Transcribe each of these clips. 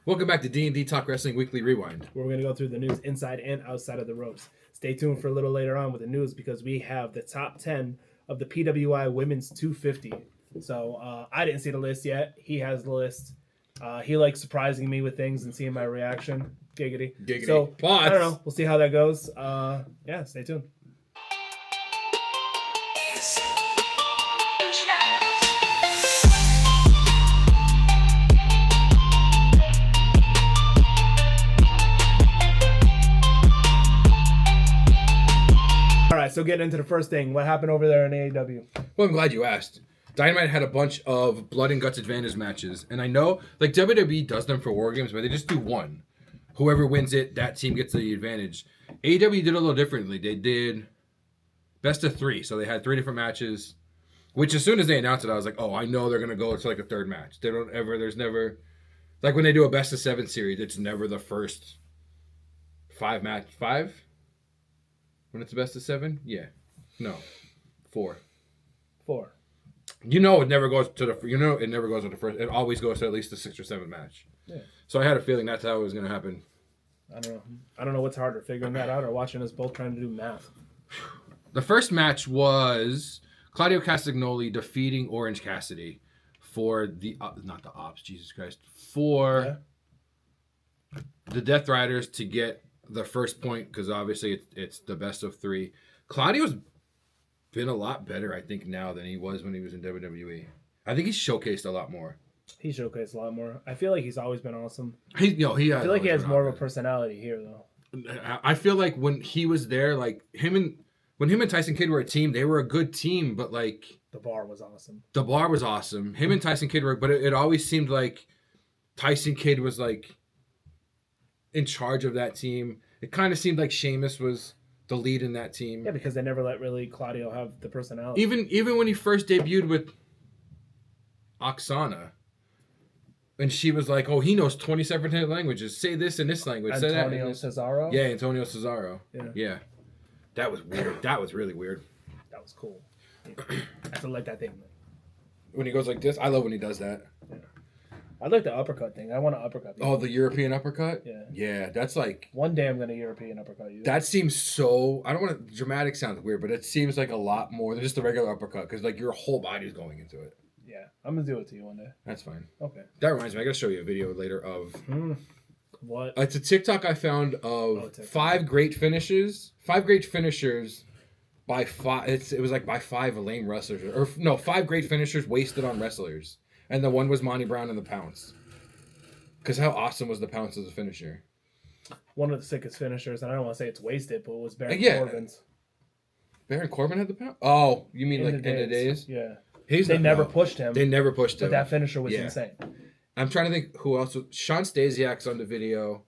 Welcome back to D&D Talk Wrestling Weekly Rewind. Where we're going to go through the news inside and outside of the ropes. Stay tuned for a little later on with the news because we have the top 10 of the PWI Women's 250. So I didn't see the list yet. He has the list. He likes surprising me with things and seeing my reaction. Giggity. Giggity. So Pause. I don't know. We'll see how that goes. Yeah, stay tuned. All right, so getting into the first thing, what happened over there in AEW? Well, I'm glad you asked. Dynamite had a bunch of blood and guts advantage matches, and I know like WWE does them for War Games, but they just do one. Whoever wins it, that team gets the advantage. AEW did a little differently. They did best of 3, so they had 3 different matches. Which as soon as they announced it, I was like, oh, I know they're gonna go to like a third match. They don't ever. There's never like when they do a best of 7 series, it's never the first 5 match 5. When it's a best of 7, yeah, no, 4. You know it never goes to the. You know it never goes to the first. It always goes to at least the 6th or 7th match. Yeah. So I had a feeling that's how it was going to happen. I don't know what's harder, figuring that out or watching us both trying to do math. The first match was Claudio Castagnoli defeating Orange Cassidy for the not the Ops, Jesus Christ, for the Death Riders to get the first point because obviously it's the best of 3. Claudio's been a lot better, I think, now than he was when he was in WWE. I think he's showcased a lot more. He showcased a lot more. I feel like he's always been awesome. I feel like he has more of a personality here, though. I feel like when he was there, like when him and Tyson Kidd were a team, they were a good team, but like the bar was awesome. Him and Tyson Kidd were, but it always seemed like Tyson Kidd was like in charge of that team. It kind of seemed like Sheamus was the lead in that team. Yeah, because they never let really Claudio have the personality. Even when he first debuted with Oksana, and she was like, "Oh, he knows 27 languages. Say this in this language." Antonio Cesaro. Yeah, Antonio Cesaro. Yeah. That was weird. That was really weird. That was cool. I have to let that thing. When he goes like this, I love when he does that. Yeah. I like the uppercut thing. I want an uppercut. Oh, the European uppercut? Yeah. Yeah, that's like... One day I'm going to European uppercut you. That seems so... I don't want to... Dramatic sounds weird, but it seems like a lot more than just a regular uppercut because like your whole body's going into it. Yeah. I'm going to do it to you one day. That's fine. Okay. That reminds me. I got to show you a video later of... What? It's a TikTok I found of 5 great finishes. 5 great finishers by 5... It was like by 5 lame wrestlers. Or no, 5 great finishers wasted on wrestlers. And the one was Monty Brown and the Pounce. Because how awesome was the Pounce as a finisher? One of the sickest finishers, and I don't want to say it's wasted, but it was Baron Corbin's. Baron Corbin had the Pounce? Oh, you mean in the days? Yeah. They never pushed him. They never pushed him. But that finisher was insane. I'm trying to think who else. Sean Stasiak's on the video.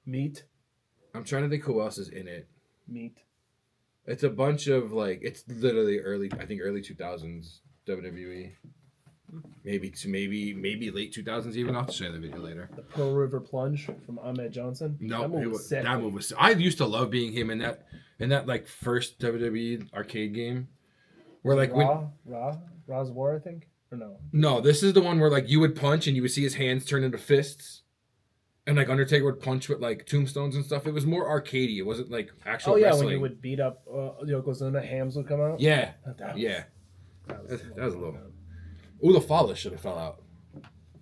Meat. I'm trying to think who else is in it. Meat. It's a bunch of like, it's literally early 2000s WWE. Maybe late 2000s even. I'll have to show you the video later. The Pearl River Plunge from Ahmed Johnson. No, that move was. I used to love being him in that like first WWE arcade game, where like Raw's War, I think, or no. No, this is the one where like you would punch and you would see his hands turn into fists, and like Undertaker would punch with like tombstones and stuff. It was more arcadey. It wasn't like actual. Wrestling. When you would beat up Yokozuna, hams would come out. Yeah, that was a little. Ulafala should have fell out.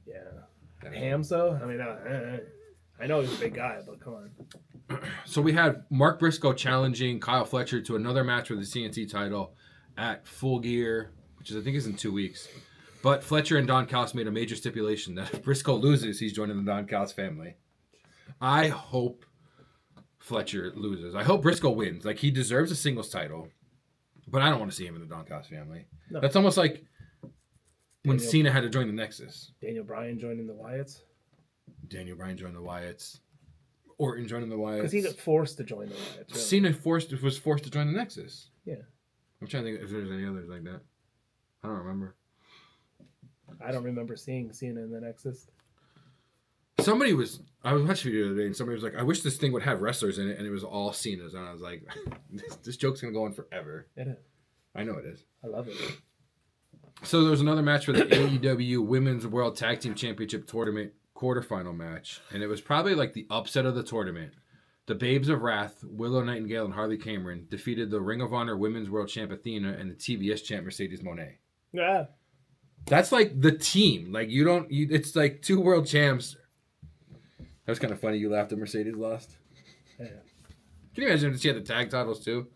Yeah. Hams, though? I mean, I know he's a big guy, but come on. So we had Mark Briscoe challenging Kyle Fletcher to another match for the CNC title at Full Gear, which I think is in 2 weeks. But Fletcher and Don Callis made a major stipulation that if Briscoe loses, he's joining the Don Callis family. I hope Fletcher loses. I hope Briscoe wins. Like, he deserves a singles title. But I don't want to see him in the Don Callis family. No. That's almost like when Cena had to join the Nexus. Daniel Bryan joining the Wyatts. Orton joining the Wyatts. Because he got forced to join the Wyatts. Really. Cena was forced to join the Nexus. Yeah. I'm trying to think if there's any others like that. I don't remember. I don't remember seeing Cena in the Nexus. I was watching a video the other day and somebody was like, I wish this thing would have wrestlers in it, and it was all Cena's. And I was like, this joke's going to go on forever. It is. I know it is. I love it. So there was another match for the AEW Women's World Tag Team Championship Tournament quarterfinal match, and it was probably like the upset of the tournament. The Babes of Wrath, Willow Nightingale and Harley Cameron, defeated the Ring of Honor Women's World Champ Athena and the TBS champ Mercedes Moné. Yeah. That's like the team. Like it's like two world champs. That was kind of funny. You laughed at Mercedes lost. Yeah. Can you imagine if she had the tag titles too?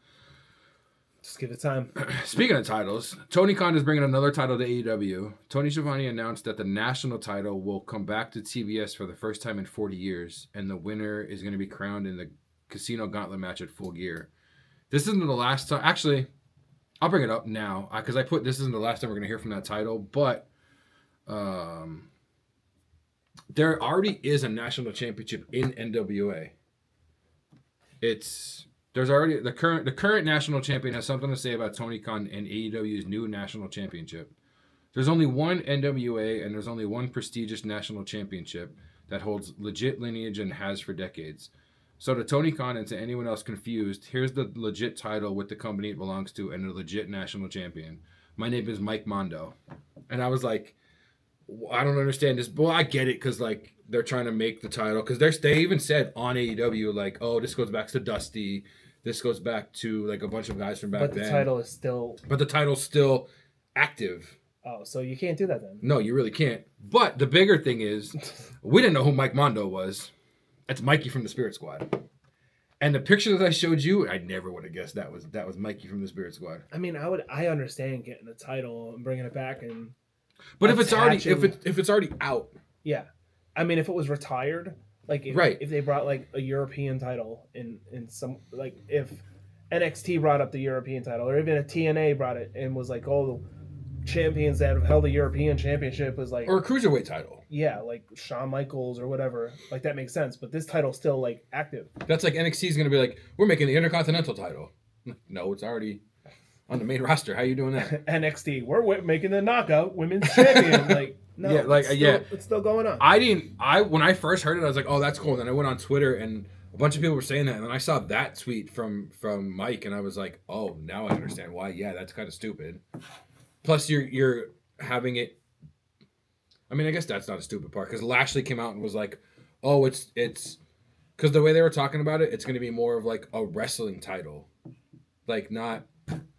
Just give it time. Speaking of titles, Tony Khan is bringing another title to AEW. Tony Schiavone announced that the national title will come back to TBS for the first time in 40 years, and the winner is going to be crowned in the Casino Gauntlet match at Full Gear. This isn't the last time. Actually, I'll bring it up now because I put this isn't the last time we're going to hear from that title, but there already is a national championship in NWA. There's already the current national champion has something to say about Tony Khan and AEW's new national championship. There's only one NWA and there's only one prestigious national championship that holds legit lineage and has for decades. So to Tony Khan and to anyone else confused, here's the legit title with the company it belongs to and a legit national champion. My name is Mike Mondo. And I was like, I don't understand this. Well, I get it because like they're trying to make the title because they even said on AEW like, oh, this goes back to Dusty. This goes back to like a bunch of guys from back then. But the title is still. But the title's still active. Oh, so you can't do that then? No, you really can't. But the bigger thing is, we didn't know who Mike Mondo was. That's Mikey from the Spirit Squad. And the picture that I showed you, I never would have guessed that was Mikey from the Spirit Squad. I mean, I understand getting the title and bringing it back and. But if it's already out. Yeah, I mean, if it was retired, like if they brought like a European title in some like if NXT brought up the European title or even a TNA brought it and was like, oh, the champions that have held the European championship was like or a cruiserweight title. Yeah, like Shawn Michaels or whatever. Like that makes sense, but this title's still like active. That's like NXT's going to be like, we're making the Intercontinental title. No, it's already on the main roster. How you doing that? NXT, we're making the Knockout Women's Champion. Like, no, yeah, like it's still going on. When I first heard it, I was like, oh, that's cool. And then I went on Twitter and a bunch of people were saying that, and then I saw that tweet from Mike, and I was like, oh, now I understand why. Yeah, that's kind of stupid. Plus, you're having it. I mean, I guess that's not a stupid part because Lashley came out and was like, oh, it's because the way they were talking about it, it's going to be more of like a wrestling title, like not.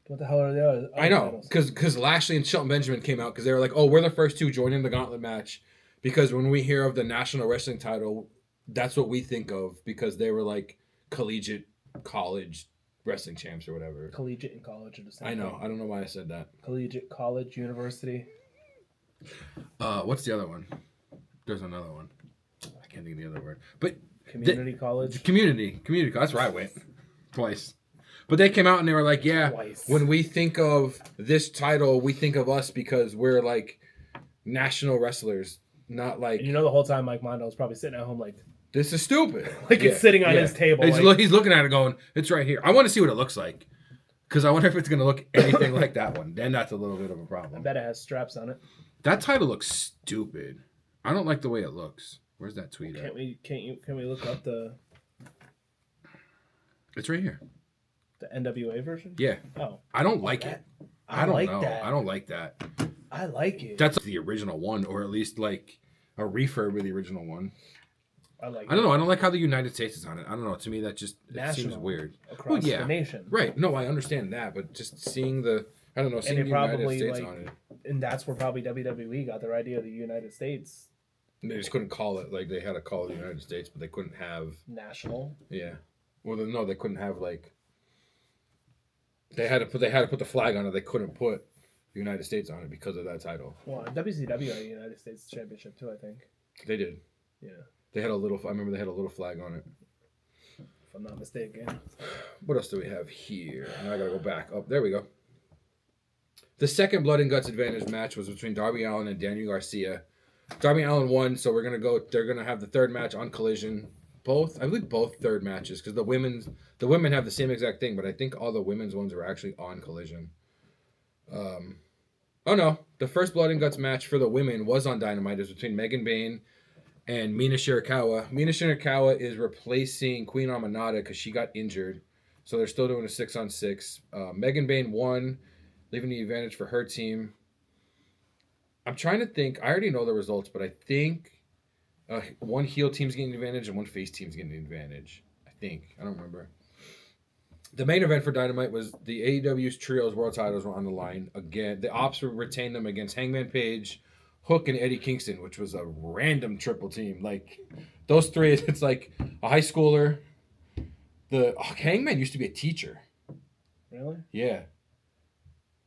What the hell are the other I know, because Lashley and Shelton Benjamin came out because they were like, oh, we're the first two joining the Gauntlet match because when we hear of the National Wrestling title, that's what we think of because they were like collegiate college wrestling champs or whatever. Collegiate and college are the same. I know. I don't know why I said that. Collegiate, college, university. What's the other one? There's another one. I can't think of the other word. But college. Community. That's where I went twice. But they came out and they were like, yeah, twice. When we think of this title, we think of us because we're like national wrestlers, not like. And the whole time Mike Mondo was probably sitting at home like, this is stupid. It's sitting on his table. He's looking at it going, it's right here. I want to see what it looks like. Because I wonder if it's going to look anything like that one. Then that's a little bit of a problem. I bet it has straps on it. That title looks stupid. I don't like the way it looks. Where's that tweet at? Can we look up the... It's right here. The NWA version? Yeah. Oh. I don't like it. I don't know. That. I don't like that. I like it. That's the original one, or at least like a refurb of the original one. I don't know. I don't like how the United States is on it. I don't know. To me, that just seems weird. Across the nation. Right. No, I understand that, but just seeing the United States on it. And that's where probably WWE got their idea of the United States. They just couldn't call it like they had to call it the United States, but they couldn't have national. Yeah. Well, no, they couldn't have like. They had to put the flag on it. They couldn't put the United States on it because of that title. Well, WCW had a United States Championship too, I think. They did. Yeah. They had a little. I remember they had a little flag on it. If I'm not mistaken. What else do we have here? Now I gotta go back. Oh, there we go. The second Blood and Guts Advantage match was between Darby Allin and Daniel Garcia. Darby Allin won, so they're gonna have the third match on Collision. I believe both third matches because the women have the same exact thing, but I think all the women's ones were actually on Collision. Oh no, the first Blood and Guts match for the women was on Dynamite. It was between Megan Bayne and Mina Shirakawa. Mina Shirakawa is replacing Queen Amanada because she got injured, so they're still doing a 6-on-6. Megan Bayne won, leaving the advantage for her team. I'm trying to think. I already know the results, but I think One heel team's getting the advantage and one face team's getting the advantage. I think. I don't remember. The main event for Dynamite was the AEW's Trios World Titles were on the line. Again, the Ops retained them against Hangman Page, Hook, and Eddie Kingston, which was a random triple team. Like, those three, it's like a high schooler. Hangman used to be a teacher. Really? Yeah.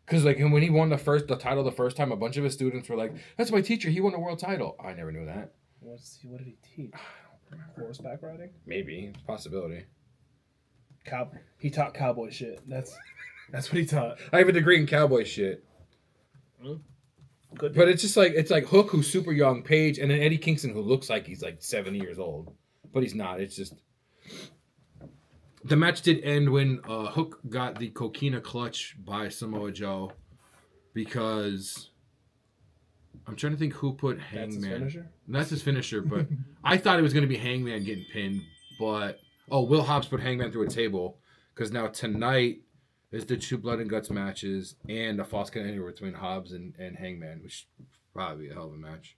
Because, like, when he won the title the first time, a bunch of his students were like, that's my teacher. He won a world title. I never knew that. What did he teach? Horseback riding? Maybe. It's a possibility. He taught cowboy shit. That's what he taught. I have a degree in cowboy shit. Good. But it's just like Hook, who's super young, Paige, and then Eddie Kingston, who looks like he's like 70 years old, but he's not. It's just the match did end when Hook got the coquina clutch by Samoa Joe because I'm trying to think who put Hangman. That's his finisher. That's his finisher, but I thought it was going to be Hangman getting pinned, but Will Hobbs put Hangman through a table because now tonight is the 2 Blood and Guts matches and a false count between Hobbs and Hangman, which probably be a hell of a match.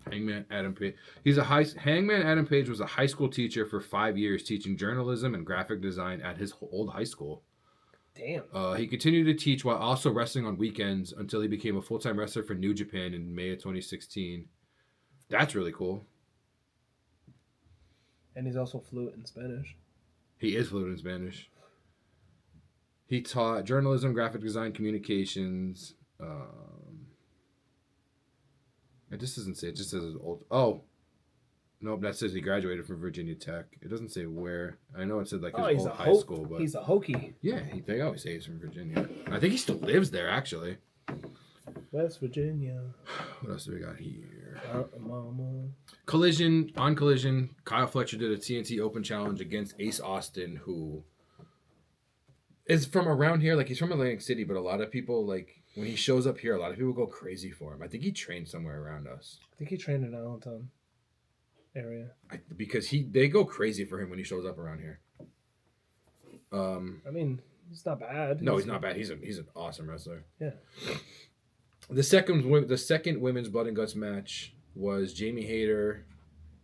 Hangman Adam Page. Hangman Adam Page was a high school teacher for 5 years, teaching journalism and graphic design at his old high school. Damn. He continued to teach while also wrestling on weekends until he became a full-time wrestler for New Japan in May of 2016. That's really cool. And he's also fluent in Spanish. He is fluent in Spanish. He taught journalism, graphic design, communications. It just doesn't say. It just says his old. Oh, nope. That says he graduated from Virginia Tech. It doesn't say where. I know it said like his old high school, but he's a Hokie. Yeah, they always say he's from Virginia. I think he still lives there, actually. West Virginia. What else do we got here? Mama. Collision. Kyle Fletcher did a TNT Open Challenge against Ace Austin, who is from around here. Like, he's from Atlantic City, but a lot of people, like, when he shows up here, a lot of people go crazy for him. I think he trained somewhere around us. I think he trained in Allentown area. Because they go crazy for him when he shows up around here. I mean, he's not bad. No, he's not bad. He's an awesome wrestler. Yeah. The second women's Blood and Guts match was Jamie Hayter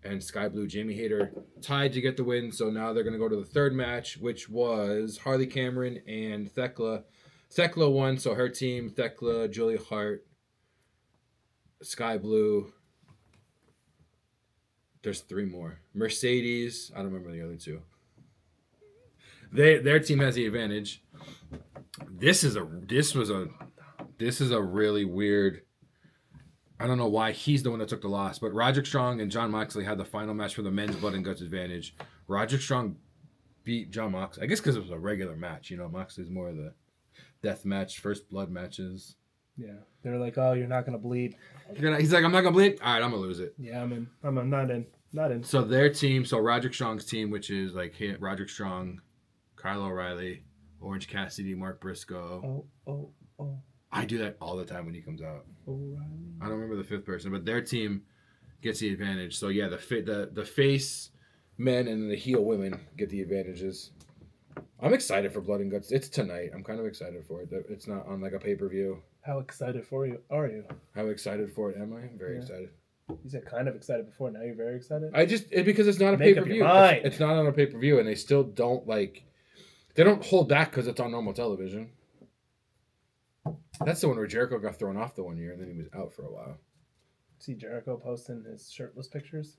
and Sky Blue. Jamie Hayter tied to get the win, so now they're going to go to the third match, which was Harley Cameron and Thekla. Thekla won, so her team, Thekla, Julia Hart, Sky Blue. There's 3 more. Mercedes, I don't remember the other 2. Their team has the advantage. This is a really weird. I don't know why he's the one that took the loss, but Roderick Strong and Jon Moxley had the final match for the men's Blood and Guts advantage. Roderick Strong beat Jon Moxley, I guess because it was a regular match. You know, Moxley's more of the death match, first blood matches. Yeah, they're like, oh, you're not gonna bleed. He's like, I'm not gonna bleed. All right, I'm gonna lose it. Yeah, I'm not in. So their team, Roderick Strong's team, which is like Roderick Strong, Kyle O'Reilly, Orange Cassidy, Mark Briscoe. Oh. I do that all the time when he comes out. O'Reilly. I don't remember the 5th person, but their team gets the advantage. So yeah, the face men and the heel women get the advantages. I'm excited for Blood and Guts. It's tonight. I'm kind of excited for it. It's not on like a pay-per-view. How excited are you? How excited for it am I? I'm very excited. You said kind of excited before. Now you're very excited. Because it's not a Make up pay-per-view. your mind. It's not on a pay-per-view, and they still don't they don't hold back because it's on normal television. That's the one where Jericho got thrown off the one year, and then he was out for a while. See Jericho posting his shirtless pictures?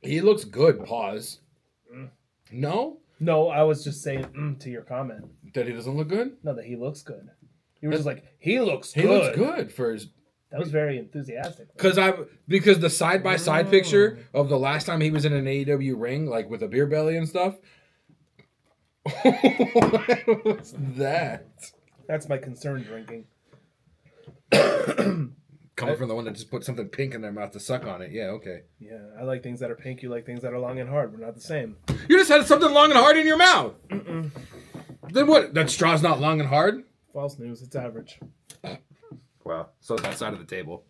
He looks good, pause. No? No, I was just saying to your comment. That he doesn't look good? No, that he looks good. You were just like, he looks good. He looks good for his... That was very enthusiastic. Because the side-by-side picture of the last time he was in an AEW ring, like with a beer belly and stuff. What was that? That's my concern drinking. Coming from the one that just put something pink in their mouth to suck on it. Yeah, okay. Yeah, I like things that are pink. You like things that are long and hard. We're not the same. You just had something long and hard in your mouth. Then what? That straw's not long and hard? False news. It's average. Wow. So it's that side of the table.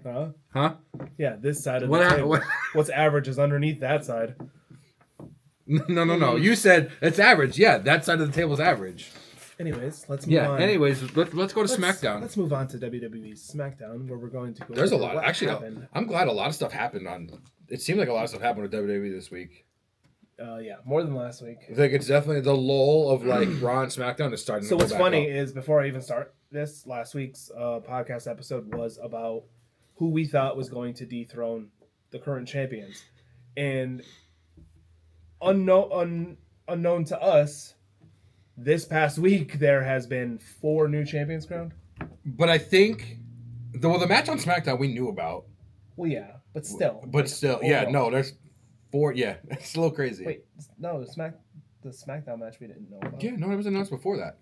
Huh? Yeah, this side of the table. What's average is underneath that side. No. You said it's average. Yeah, that side of the table's average. Anyways, let's move on. Anyways, let's go to SmackDown. Let's move on to WWE's SmackDown, where we're going to go. There's a over lot. what Actually, happened. I'm glad a lot of stuff happened on. It seemed like a lot of stuff happened with WWE this week. Yeah, more than last week. I think it's definitely the lull of like Raw and SmackDown is starting. So to go what's back funny up. is before I even start this, last week's podcast episode was about who we thought was going to dethrone the current champions, and unknown to us, this past week there has been 4 new champions crowned. But I think the match on SmackDown we knew about. Well, yeah, but still. Yeah, no, there's 4. Yeah, it's a little crazy. Wait, no, the SmackDown match we didn't know about. Yeah, no, it was announced before that.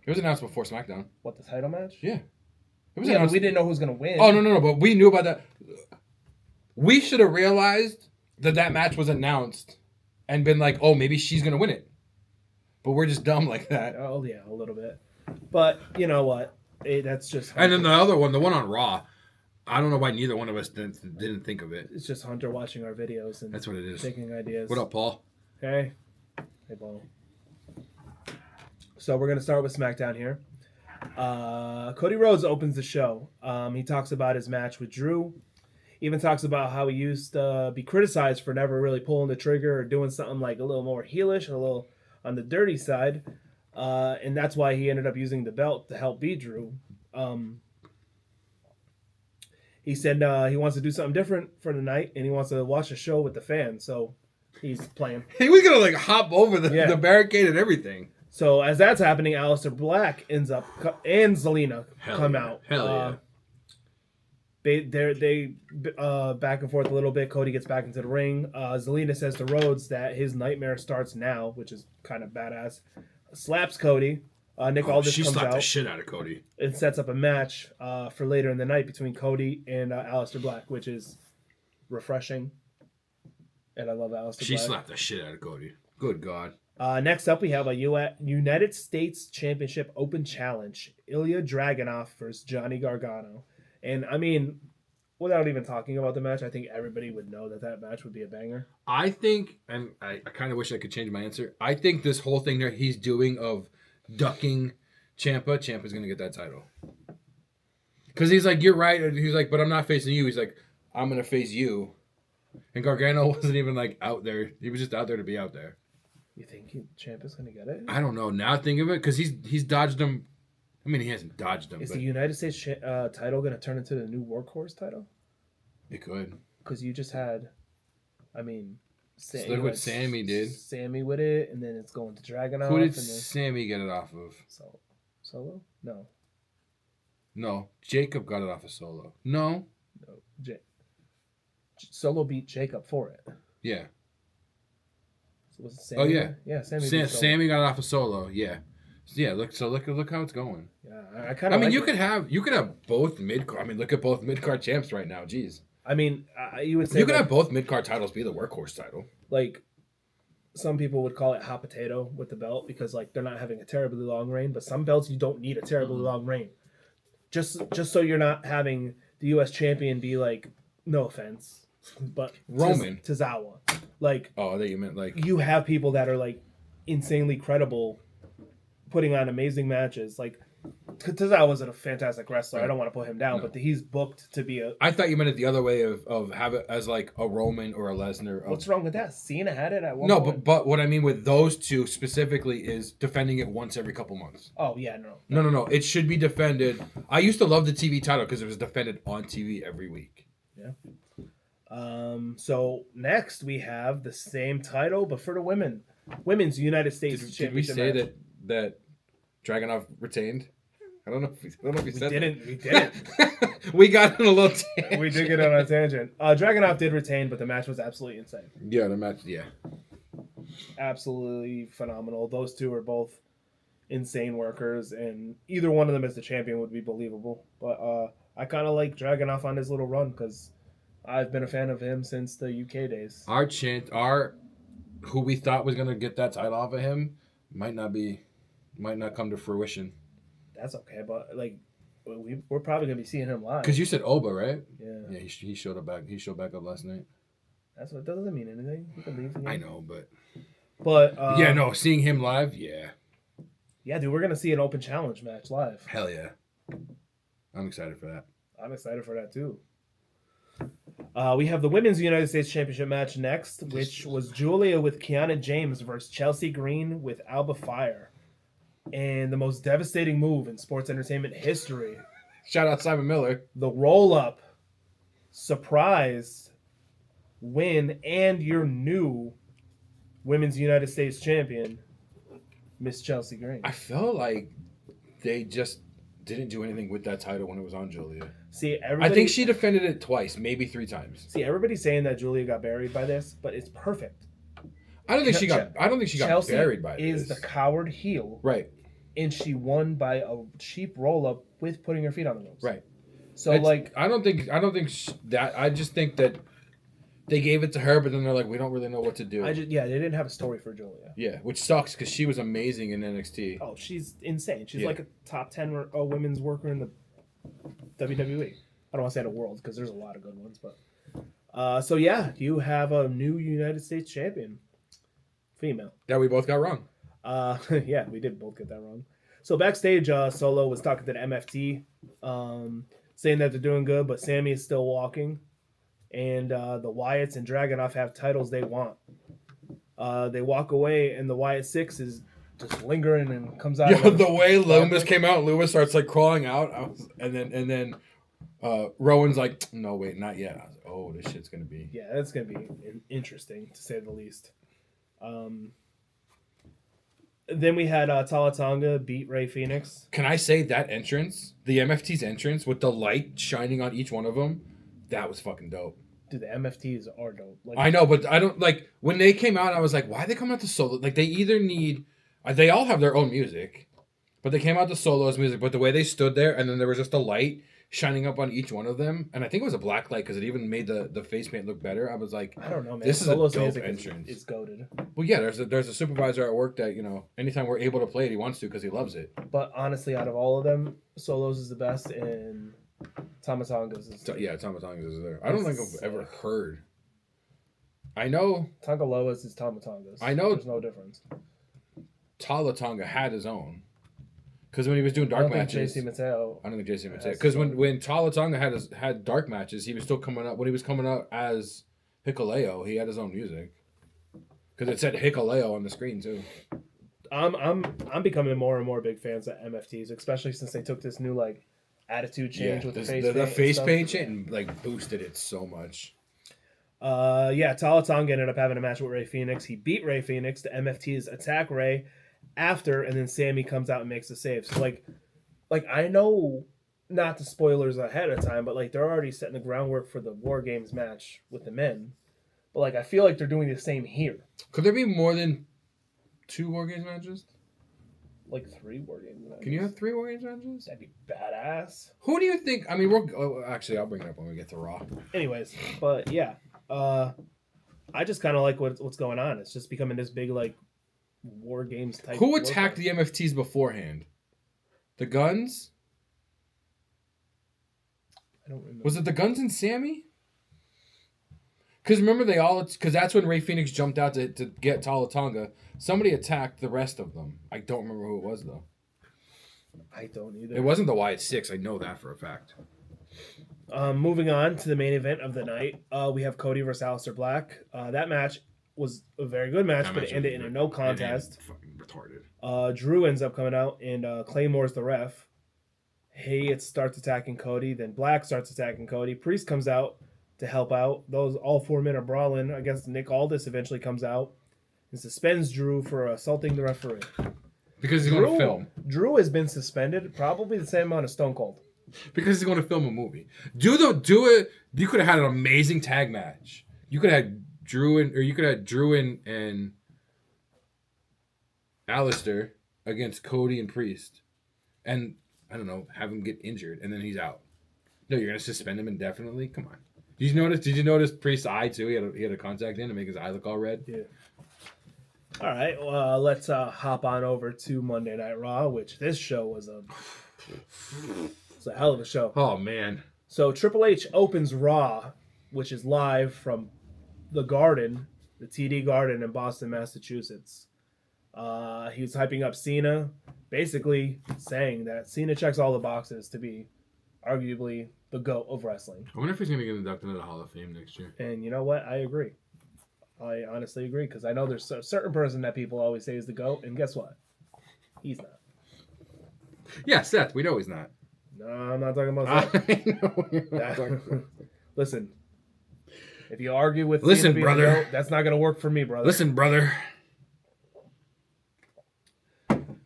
It was announced before SmackDown. What, the title match? Yeah. It was Yeah, but announced. we didn't know who was gonna win. Oh no, but we knew about that. We should have realized that match was announced and been like, oh, maybe she's gonna win it. But we're just dumb like that. Oh yeah, a little bit. But you know what? That's just. And then the other one, the one on Raw, I don't know why neither one of us didn't think of it. It's just Hunter watching our videos and That's what it is. taking ideas. What up, Paul? Hey, Paul. So we're gonna start with SmackDown here. Cody Rhodes opens the show. He talks about his match with Drew. Even talks about how he used to be criticized for never really pulling the trigger or doing something like a little more heelish, a little on the dirty side. And that's why he ended up using the belt to help beat Drew. He said he wants to do something different for the night, and he wants to watch a show with the fans. So he's playing. He was gonna like hop over the barricade and everything. So as that's happening, Aleister Black ends up and Zelina come out. Hell yeah. They back and forth a little bit. Cody gets back into the ring. Zelina says to Rhodes that his nightmare starts now, which is kind of badass. Slaps Cody. Nick Aldis comes slapped out the shit out of Cody. and sets up a match for later in the night between Cody and Aleister Black, which is refreshing. And I love Aleister Black. She slapped the shit out of Cody. Good God. Next up, we have a United States Championship Open Challenge. Ilya Dragunov versus Johnny Gargano. And, I mean, without even talking about the match, I think everybody would know that match would be a banger. I think, and I kind of wish I could change my answer, I think this whole thing that he's doing of ducking Ciampa's going to get that title. Because he's like, you're right. And he's like, but I'm not facing you. He's like, I'm going to face you. And Gargano wasn't even, like, out there. He was just out there to be out there. You think Ciampa's going to get it? I don't know. Now think of it, because he's dodged him. I mean, he hasn't dodged him. Is but the United States title going to turn into the new Workhorse title? it could. Because you just had, I mean... Look what Sammy did. Sammy with it, and then it's going to Dragunov. Who did Sammy get it off of? Solo? No. Jacob got it off of Solo. No. Solo beat Jacob for it. Yeah. So was it Sammy? Oh yeah. Yeah, Sammy. Sammy got it off of Solo. Yeah. Yeah. Look how it's going. Yeah, I kind I of. mean, you could have both mid card. I mean, look at both mid card champs right now. Jeez. I mean, you would say you could have both mid card titles be the workhorse title. Like, some people would call it hot potato with the belt because like they're not having a terribly long reign. But some belts you don't need a terribly long reign. Just so you're not having the U.S. champion be like, no offense, but Roman Tozawa. Like, oh, that you meant like you have people that are like insanely credible, putting on amazing matches. Like Tozawa's a fantastic wrestler. I don't want to put him down, but he's booked to be a. I thought you meant it the other way of have it as like a Roman or a Lesnar. What's wrong with that? Cena had it at one No, point. but what I mean with those two specifically is defending it once every couple months. Oh yeah, no. No. It should be defended. I used to love the TV title because it was defended on TV every week. Yeah. So next we have the same title, but for the women, Women's United States Did we Championship. say match. that Dragunov retained? I don't know if we said that. We didn't. We got in a little tangent. We did get on a tangent. Dragunov did retain, but the match was absolutely insane. Yeah, the match. Yeah. Absolutely phenomenal. Those two are both insane workers, and either one of them as the champion would be believable. But I kind of like Dragunov on his little run because I've been a fan of him since the UK days. Our who we thought was gonna get that title off of him might not come to fruition. That's okay, but like we're probably gonna be seeing him live. Because you said Oba, right? Yeah. Yeah, he showed up back. He showed back up last night. That's what doesn't mean anything. You can leave. I know, but But yeah, no, seeing him live, yeah. Yeah, dude, we're gonna see an open challenge match live. Hell yeah. I'm excited for that. I'm excited for that too. We have the Women's United States Championship match next, which was Julia with Kiana James versus Chelsea Green with Alba Fire. And the most devastating move in sports entertainment history. Shout out Simon Miller. The roll-up, surprise, win, and your new Women's United States Champion, Miss Chelsea Green. I felt like they just didn't do anything with that title when it was on Julia. See, I think she defended it twice, maybe 3 times. See, everybody's saying that Julia got buried by this, but it's perfect. I don't think she got Chelsea buried by is this. the coward heel, Right. and she won by a cheap roll up with putting her feet on the ropes. Right. So I don't think that. I just think that they gave it to her, but then they're like, we don't really know what to do. they didn't have a story for Julia. Yeah, which sucks because she was amazing in NXT. Oh, she's insane. She's like a top 10 women's worker in the WWE. I don't want to say the world because there's a lot of good ones, but so yeah, you have a new United States champion, female. That we both got wrong. Yeah, we did both get that wrong. So backstage, Solo was talking to the MFT, saying that they're doing good, but Sammy is still walking, and the Wyatts and Dragunov have titles they want. They walk away, and the Wyatt Six is just lingering and comes out. Yeah, the way Loomis came out, Loomis starts like crawling out, and then Rowan's like, no, wait, not yet. I was like, oh, this shit's gonna be. Yeah, that's gonna be interesting to say the least. Then we had Tala Tonga beat Ray Phoenix. Can I say that entrance, the MFT's entrance with the light shining on each one of them, that was fucking dope. Dude, the MFTs are dope. Like, I know, but I don't like when they came out. I was like, why are they coming out to solo? Like they either need, they all have their own music, but they came out to solos music. But the way they stood there, and then there was just a light shining up on each one of them, and I think it was a black light because it even made the face paint look better. I was like, I don't know, man. This Solo's is a dope music entrance. is goated. Well, yeah, there's a supervisor at work that anytime we're able to play it, he wants to because he loves it. But honestly, out of all of them, Solos is the best, and Tamatonga's is Yeah, Tamatonga's is there. I don't think I've ever heard. I know Tongaloa's is Tamatonga's. I know there's no difference. Tala Tonga had his own. Because when he was doing dark matches, JC Mateo. I don't think JC Mateo. Because when Tala Tonga had dark matches, he was still coming up. When he was coming out as Hikuleo, he had his own music. Because it said Hikuleo on the screen too. I'm becoming more and more big fans of MFTs, especially since they took this new attitude change with the face paint. The face paint change boosted it so much. Tala Tonga ended up having a match with Ray Phoenix. He beat Ray Phoenix. The MFTs attack Ray after, and then Sammy comes out and makes a save. So I know not the spoilers ahead of time, but they're already setting the groundwork for the War Games match with the men. But I feel like they're doing the same here. Could there be more than 2 War Games matches? 3 War Games matches. Can you have 3 War Games matches? That'd be badass. Who do you think? I mean, actually, I'll bring it up when we get to Raw. Anyways, but yeah, I just kind of like what's going on. It's just becoming this big War Games type. Who attacked the MFTs beforehand? The Guns? I don't remember. Was it the Guns and Sammy? Because remember because that's when Ray Phoenix jumped out to get Tala Tonga. Somebody attacked the rest of them. I don't remember who it was though. I don't either. It wasn't the Wyatt Six. I know that for a fact. Moving on to the main event of the night, we have Cody versus Aleister Black. That match was a very good match, but it ended in a no contest. Fucking retarded. Drew ends up coming out, and Claymore's the ref. It starts attacking Cody. Then Black starts attacking Cody. Priest comes out to help out. All 4 men are brawling. I guess Nick Aldis eventually comes out and suspends Drew for assaulting the referee. Because he's going to film. Drew has been suspended, probably the same amount as Stone Cold. Because he's going to film a movie. Do it. You could have had an amazing tag match. You could have had Drew and Aleister against Cody and Priest, and I don't know, have him get injured and then he's out. No, you're going to suspend him indefinitely. Come on. Did you notice Priest's eye too? He had a contact in to make his eye look all red. Yeah. All right. Well, let's hop on over to Monday Night Raw, which this show was a hell of a show. Oh man. So Triple H opens Raw, which is live from the Garden, the TD Garden in Boston, Massachusetts. He was hyping up Cena, basically saying that Cena checks all the boxes to be arguably the GOAT of wrestling. I wonder if he's going to get inducted into the Hall of Fame next year. And you know what? I agree. I honestly agree because I know there's a certain person that people always say is the GOAT, and guess what? He's not. Yeah, Seth. We know he's not. No, I'm not talking about that. I know you're not talking about. Listen, if you argue with Listen, Cena being brother. the GOAT, that's not going to work for me, brother. Listen, brother.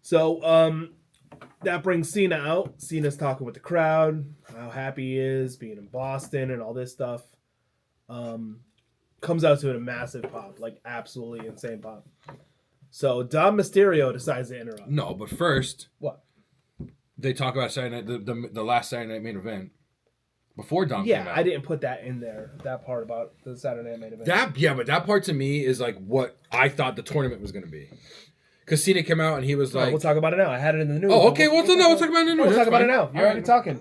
So, that brings Cena out. Cena's talking with the crowd, how happy he is being in Boston and all this stuff. Comes out to a massive pop, like absolutely insane pop. So Dom Mysterio decides to interrupt. No, but first, What? they talk about Saturday night, the last Saturday night main event before Dom came Yeah, out. I didn't put that in there. That part about the Saturday Night main event. But that part to me is like what I thought the tournament was going to be. Because Cena came out and he was like, we'll talk about it now. I had it in the news. "Oh, okay. We'll talk about it in the news. We'll talk That's about it fine. now. You're All already right. talking.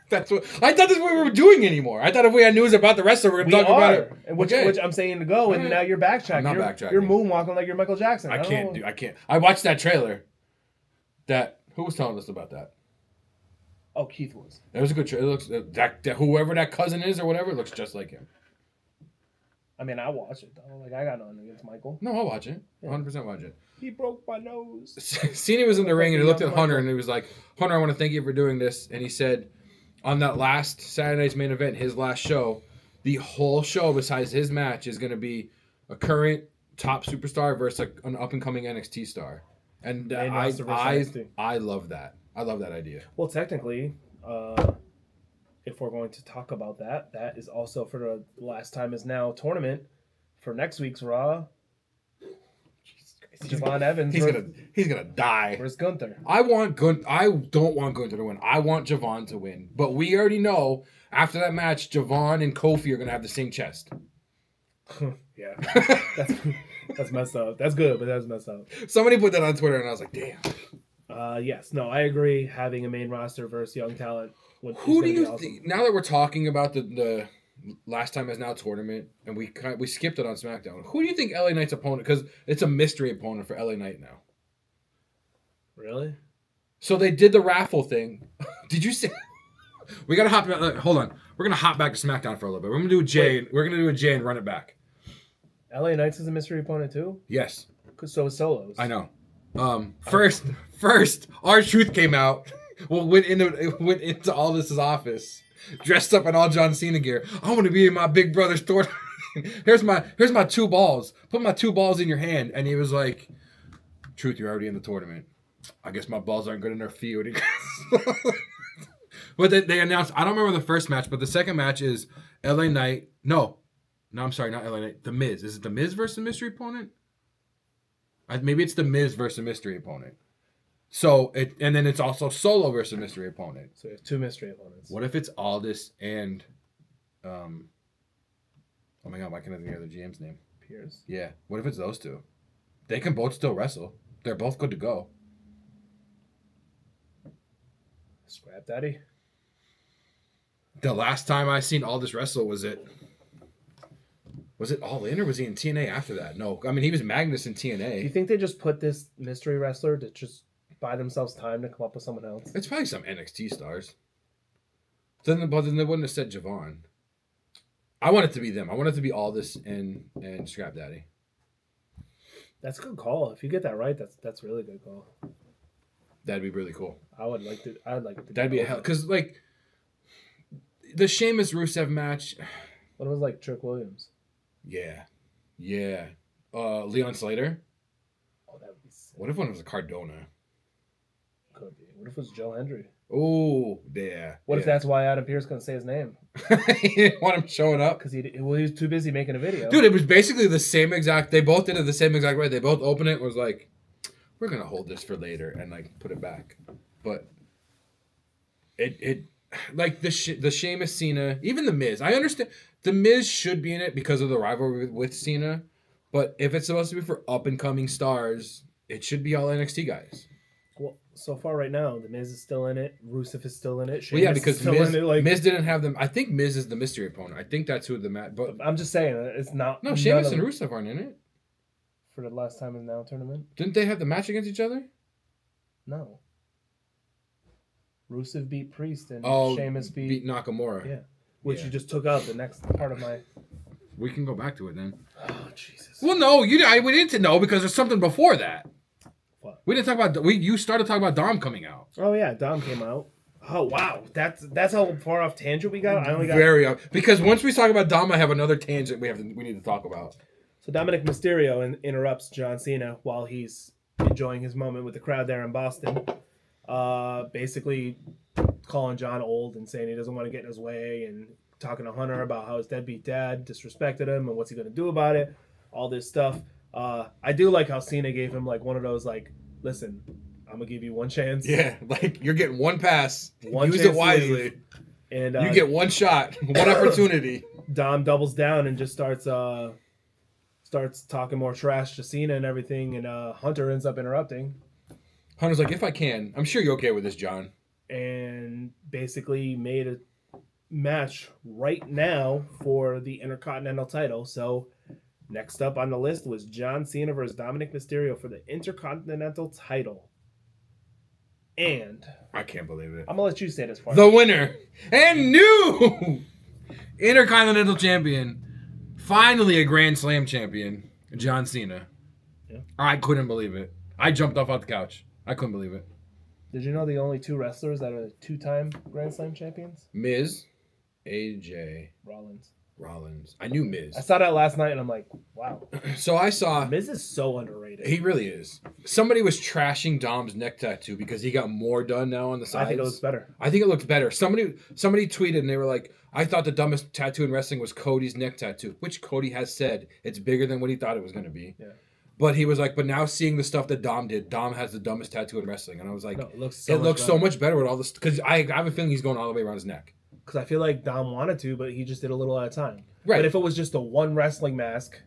That's what I thought. That's what we were doing anymore. I thought if we had news about the wrestler, we're We going to talk about are, it. and which I'm saying to go, and Alright. now you're backtracking. I'm not backtracking. You're moonwalking like you're Michael Jackson. I can't. I watched that trailer. Who was telling us about that? Oh, Keith was. It was a good trailer. It looks that whoever that cousin is or whatever looks just like him. I mean, I watch it though. Like I got nothing against Michael. No, I'll watch it. 100% watch it. He broke my nose. Cena was in the ring and he looked at Hunter and he was like, "Hunter, I want to thank you for doing this." And he said, on that last Saturday night's main event, his last show, the whole show besides his match is going to be a current top superstar versus an up and coming NXT star. And I love that. I love that idea. Well, technically, if we're going to talk about that, that is also for the Last Time Is Now tournament for next week's Raw. Javon Evans. He's gonna die. Where's Gunther? I don't want Gunther to win. I want Javon to win. But we already know after that match, Javon and Kofi are gonna have the same chest. Yeah, that's messed up. That's good, but that's messed up. Somebody put that on Twitter, and I was like, "Damn." Yes, no, I agree. Having a main roster versus young talent. Who do you think? Now that we're talking about the Last Time Is Now tournament, and we skipped it on SmackDown. Who do you think LA Knight's opponent? Because it's a mystery opponent for LA Knight now. Really? So they did the raffle thing. Did you see? We gotta hop. Hold on. We're gonna hop back to SmackDown for a little bit. We're gonna do a J. We're gonna do a J and run it back. LA Knights is a mystery opponent too. Yes. So is Solos. I know. First, R-Truth came out. Well, went into Aldis's office, dressed up in all John Cena gear. I want to be in my big brother's tournament. here's my 2 balls. Put my 2 balls in your hand. And he was like, "Truth, you're already in the tournament. I guess my balls aren't good enough for you." But they announced. I don't remember the first match, but the second match is LA Knight. No, I'm sorry, not LA Knight. The Miz. Is it the Miz versus the mystery opponent? Maybe it's the Miz versus the mystery opponent. So and then it's also Solo versus mystery opponent. So we have 2 mystery opponents. What if it's Aldis and oh my god, why can't I think of the GM's name? Pierce. Yeah. What if it's those 2? They can both still wrestle. They're both good to go. Scrap Daddy. The last time I seen Aldis wrestle was it All In or was he in TNA after that? No. I mean he was Magnus in TNA. Do you think they just put this mystery wrestler to just buy themselves time to come up with someone else? It's probably some NXT stars. But then they wouldn't have said Javon. I want it to be them. I want it to be Aldis and Scrap Daddy. That's a good call. If you get that right, that's a really good call. That'd be really cool. I'd like it to. That'd be a hell. Because like the Sheamus Rusev match. What was like Trick Williams? Yeah. Leon Slater. Oh, that would be sick. What if one was a Cardona? Could be. What if it was Joe Hendry? Oh, yeah. What if that's why Adam Pearce couldn't say his name? He didn't want him showing up? Because he was too busy making a video. Dude, it was basically the same exact... They both did it the same exact way. They both opened it and was like, we're going to hold this for later and like put it back. But it like the Sheamus Cena, even the Miz. I understand the Miz should be in it because of the rivalry with Cena. But if it's supposed to be for up-and-coming stars, it should be all NXT guys. Well, so far right now, the Miz is still in it. Rusev is still in it. Well, yeah, because Miz didn't have them. I think Miz is the mystery opponent. I think that's who the match. But I'm just saying, it's not. No, Sheamus and Rusev aren't in it. For the Last Time Is Now tournament. Didn't they have the match against each other? No. Rusev beat Priest and Oh, Sheamus beat Nakamura. Yeah. Which Yeah. you just took out the next part of my. We can go back to it then. Oh Jesus. Well, no, we didn't know because there's something before that. What? We didn't talk about. You started talking about Dom coming out. Oh yeah, Dom came out. Oh wow, that's how far off tangent we got. I only got Very up because once we talk about Dom, I have another tangent we need to talk about. So Dominic Mysterio interrupts John Cena while he's enjoying his moment with the crowd there in Boston. Basically calling John old and saying he doesn't want to get in his way and talking to Hunter about how his deadbeat dad disrespected him and what's he going to do about it. All this stuff. I do like how Cena gave him like one of those like, listen, I'm going to give you one chance. Yeah, like you're getting one pass. One Use chance it wisely. And you get one shot, one opportunity. Dom doubles down and just starts talking more trash to Cena and everything, and Hunter ends up interrupting. Hunter's like, if I can, I'm sure you're okay with this, John. And basically made a match right now for the Intercontinental title. So next up on the list was John Cena versus Dominic Mysterio for the Intercontinental title. And I can't believe it. I'm gonna let you say this part. The winner and new Intercontinental Champion, finally a Grand Slam champion, John Cena. Yeah. I couldn't believe it. I jumped off the couch. I couldn't believe it. Did you know the only two wrestlers that are two-time Grand Slam champions? Miz, AJ, Rollins. I knew Miz. I saw that last night and I'm like, wow. So I saw Miz is so underrated. he really is. Somebody was trashing Dom's neck tattoo because he got more done now on the sides. I think it looks better. I think it looks better. Somebody tweeted and they were like, I thought the dumbest tattoo in wrestling was Cody's neck tattoo, which Cody has said it's bigger than what he thought it was going to be. Yeah. But he was like, but now seeing the stuff that Dom did, Dom has the dumbest tattoo in wrestling. And I was like, No, it looks so much better with all this. Because I have a feeling he's going all the way around his neck. Because I feel like Dom wanted to, but he just did a little at a time. Right. But if it was just a one wrestling mask,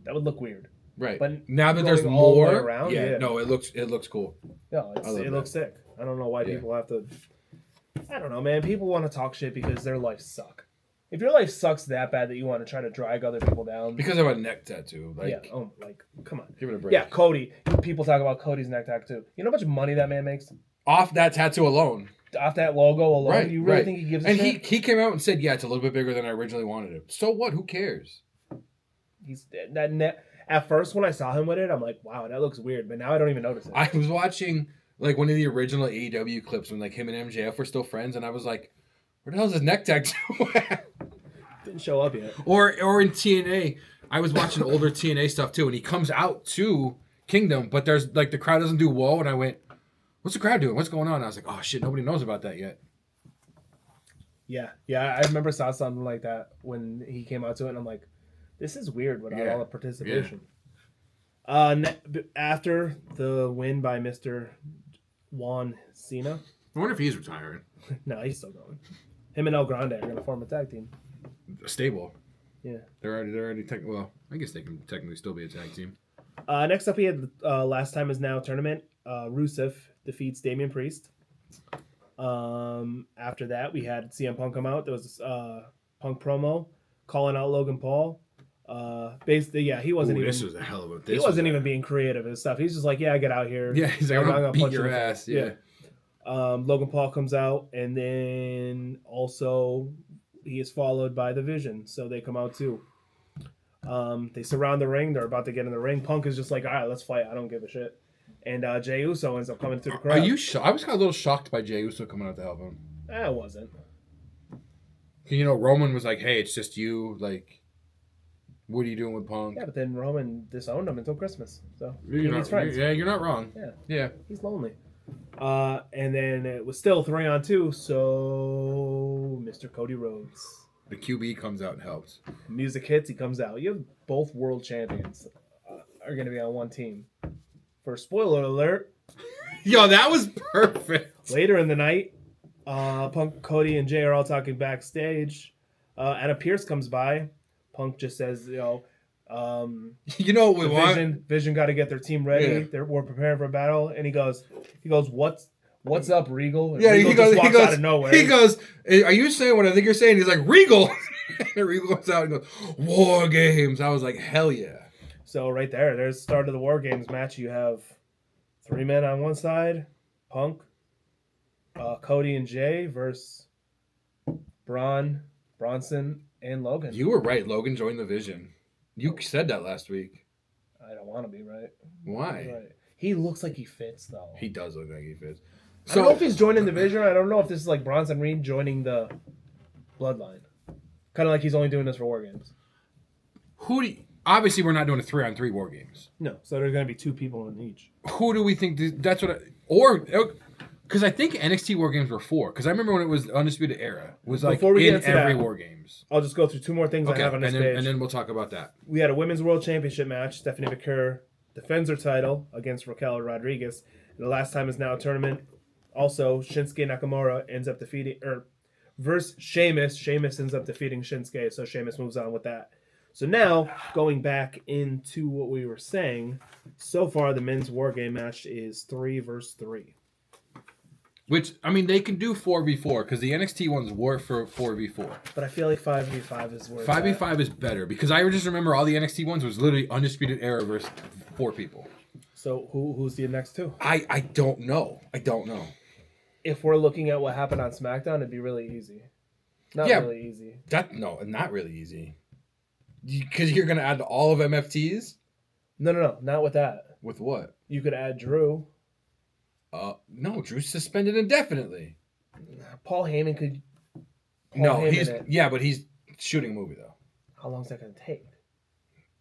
that would look weird. Right. But now that there's going all the way more, around, yeah, no, it looks cool. No, it looks sick. I don't know why people have to. I don't know, man. People want to talk shit because their lives suck. If your life sucks that bad that you want to try to drag other people down, Because of a neck tattoo, like, yeah, come on, give it a break. Yeah, Cody. People talk about Cody's neck tattoo. You know how much money that man makes Off that tattoo alone. off that logo alone? Right, You really right. think he gives a And shit? he came out and said, yeah, it's a little bit bigger than I originally wanted it. So what? Who cares? He's that net. At first, when I saw him with it, I'm like, wow, that looks weird. But now I don't even notice it. I was watching like one of the original AEW clips when like him and MJF were still friends, and I was like, where the hell is his neck tattoo at? Didn't show up yet. Or in TNA, I was watching older TNA stuff too, and he comes out to Kingdom, but there's like the crowd doesn't do whoa, and I went, what's the crowd doing? What's going on? And I was like, oh shit, nobody knows about that yet. Yeah. I remember saw something like that when he came out to it, and I'm like, this is weird without all the participation. After the win by Mr. Juan Cena, I wonder if he's retiring. no, he's still going. Him and El Grande are going to form a tag team. A stable. Yeah. They're already well, I guess they can technically still be a tag team. Next up, we had the Last Time Is Now tournament. Rusev defeats Damian Priest. After that, we had CM Punk come out. There was Punk promo calling out Logan Paul. Basically, yeah, he wasn't even. This was a hell of a. He wasn't even being creative and stuff. He's just like, yeah, get out here. Yeah, he's like, I'm gonna beat punch your you in the ass. face. Yeah. Logan Paul comes out, and then also he is followed by the Vision, so they come out too. They surround the ring. They're about to get in the ring. Punk is just like, all right, let's fight. I don't give a shit. And Jey Uso ends up coming to the crowd. Are you? I was kind of a little shocked by Jey Uso coming out to help him. I wasn't. You know, Roman was like, "Hey, it's just you. Like, what are you doing with Punk?" Yeah, but then Roman disowned him until Christmas. So You're friends. Yeah, you're not wrong. Yeah. He's lonely. And then it was still 3-on-2, so Mr. Cody Rhodes. The QB comes out and helps. Music hits, he comes out. You have both world champions are going to be on one team. For spoiler alert, Yo, that was perfect. later in the night, Punk, Cody, and Jay are all talking backstage. Anna Pierce comes by. Punk just says, You know what we want? Vision got to get their team ready. Yeah. We're preparing for battle. And he goes, what's up, Regal? And Yeah, Regal he goes. just walks out of nowhere. He goes. Are you saying what I think you're saying? He's like Regal. And Regal comes out and goes, War Games. I was like, hell yeah. So right there's the start of the War Games match. You have 3 men on one side, Punk, Cody and Jay versus Bronson, and Logan. You were right. Logan joined the Vision. You said that last week. I don't want to be right. Why? Right. He looks like he fits, though. He does look like he fits. I don't know if he's joining the Vision. I don't know if this is like Bronson Reed joining the Bloodline. Kind of like he's only doing this for War Games. Obviously, we're not doing a 3-on-3 War Games. No, so there's going to be 2 people in each. Who do we think? That's what. Because I think NXT War Games were 4. Because I remember when it was Undisputed Era. It was like Before we in get into every that, War Games. I'll just go through 2 more things I have on this page. And then we'll talk about that. We had a Women's World Championship match. Stephanie McCurr defends her title against Raquel Rodriguez. And the last time is now a tournament. Also, Shinsuke Nakamura ends up defeating... versus Sheamus. Sheamus ends up defeating Shinsuke, so Sheamus moves on with that. So now, going back into what we were saying, so far the men's War Game match is 3 versus 3. Which, I mean, they can do 4v4 because the NXT ones were for 4v4. But I feel like 5v5 is where 5v5 is better because I just remember all the NXT ones was literally Undisputed Era versus 4 people. So who's the next 2? I don't know. If we're looking at what happened on SmackDown, it'd be really easy. Not really easy. Not really easy. Because you're going to add all of MFTs? No, not with that. With what? You could add Drew. No, Drew's suspended indefinitely. Paul Heyman could. But he's shooting a movie though. How long is that going to take?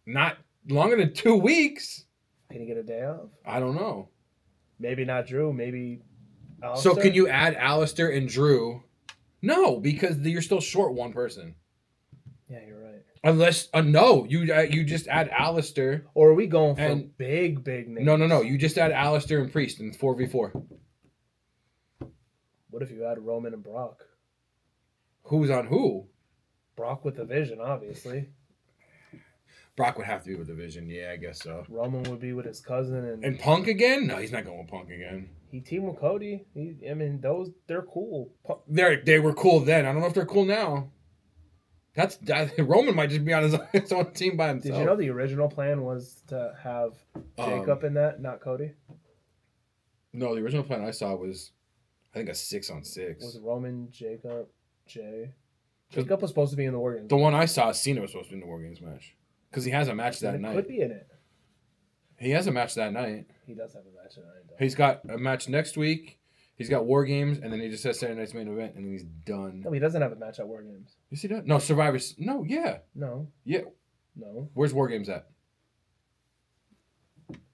Not longer than 2 weeks. Can he get a day off? I don't know. Maybe not Drew. Maybe. Alistair? So can you add Alistair and Drew? No, because you're still short 1 person. Yeah, you're right. Unless no, you just add Alistair. Or are we going for big names? No. You just add Alistair and Priest in 4v4. What if you add Roman and Brock? Who's on who? Brock with the Vision, obviously. Brock would have to be with the Vision. Yeah, I guess so. Roman would be with his cousin and Punk again? No, he's not going with Punk again. He teamed with Cody. They're cool. They were cool then. I don't know if they're cool now. Roman might just be on his own team by himself. Did you know the original plan was to have Jacob in that, not Cody? No, the original plan I saw was, I think, a 6-on-6. Was Roman, Jacob, Jay? Jacob was supposed to be in the War Games. The one I saw, Cena was supposed to be in the War Games match. Because he has a match that night. Could be in it. He has a match that night. He does have a match that night, though. He's got a match next week. He's got War Games, and then he just has Saturday Night's Main Event, and then he's done. No, he doesn't have a match at War Games. Yes, he does. No, Survivors. No, yeah. No. Yeah. No. Where's War Games at?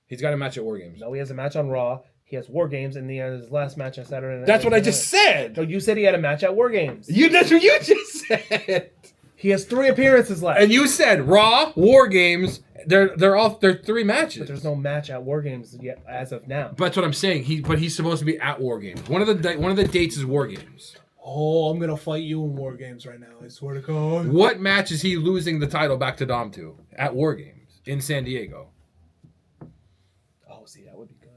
He's got a match at War Games. No, he has a match on Raw. He has War Games, and he has his last match on Saturday Night. That's what I just said. No, you said he had a match at War Games. That's what you just said. He has 3 appearances left. And you said Raw, War Games. They're 3 matches. But there's no match at War Games yet as of now. But that's what I'm saying. He's supposed to be at War Games. One of the dates is War Games. Oh, I'm gonna fight you in War Games right now. I swear to God. What match is he losing the title back to Dom to at War Games in San Diego? Oh, see, that would be good.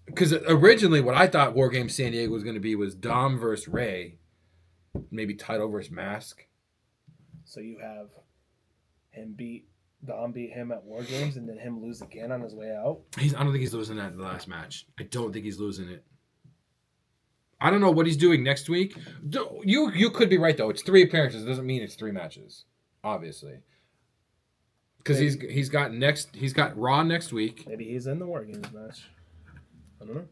Because originally, what I thought War Games San Diego was going to be was Dom versus Ray, maybe title versus Mask. So you have Dom beat him at War Games, and then him lose again on his way out. I don't think he's losing that in the last match. I don't think he's losing it. I don't know what he's doing next week. You could be right though. It's 3 appearances. It doesn't mean it's 3 matches, obviously. Because he's got Raw next week. Maybe he's in the War Games match. I don't know.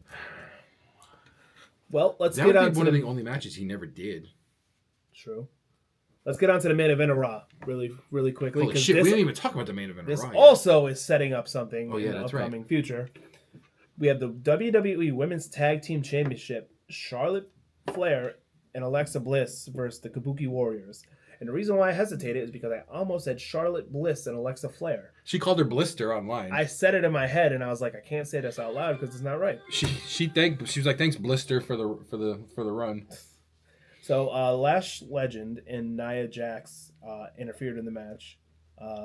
Well, let's get on to one of the only matches he never did. True. Let's get on to the main event of Raw really quickly. Holy shit, we didn't even talk about the main event of Raw. This also is setting up something in the that's upcoming future. We have the WWE Women's Tag Team Championship. Charlotte Flair and Alexa Bliss versus the Kabuki Warriors. And the reason why I hesitated is because I almost said Charlotte Bliss and Alexa Flair. She called her Blister online. I said it in my head, and I was like, I can't say this out loud because it's not right. She was like, thanks Blister for the run. So Lash Legend and Nia Jax interfered in the match.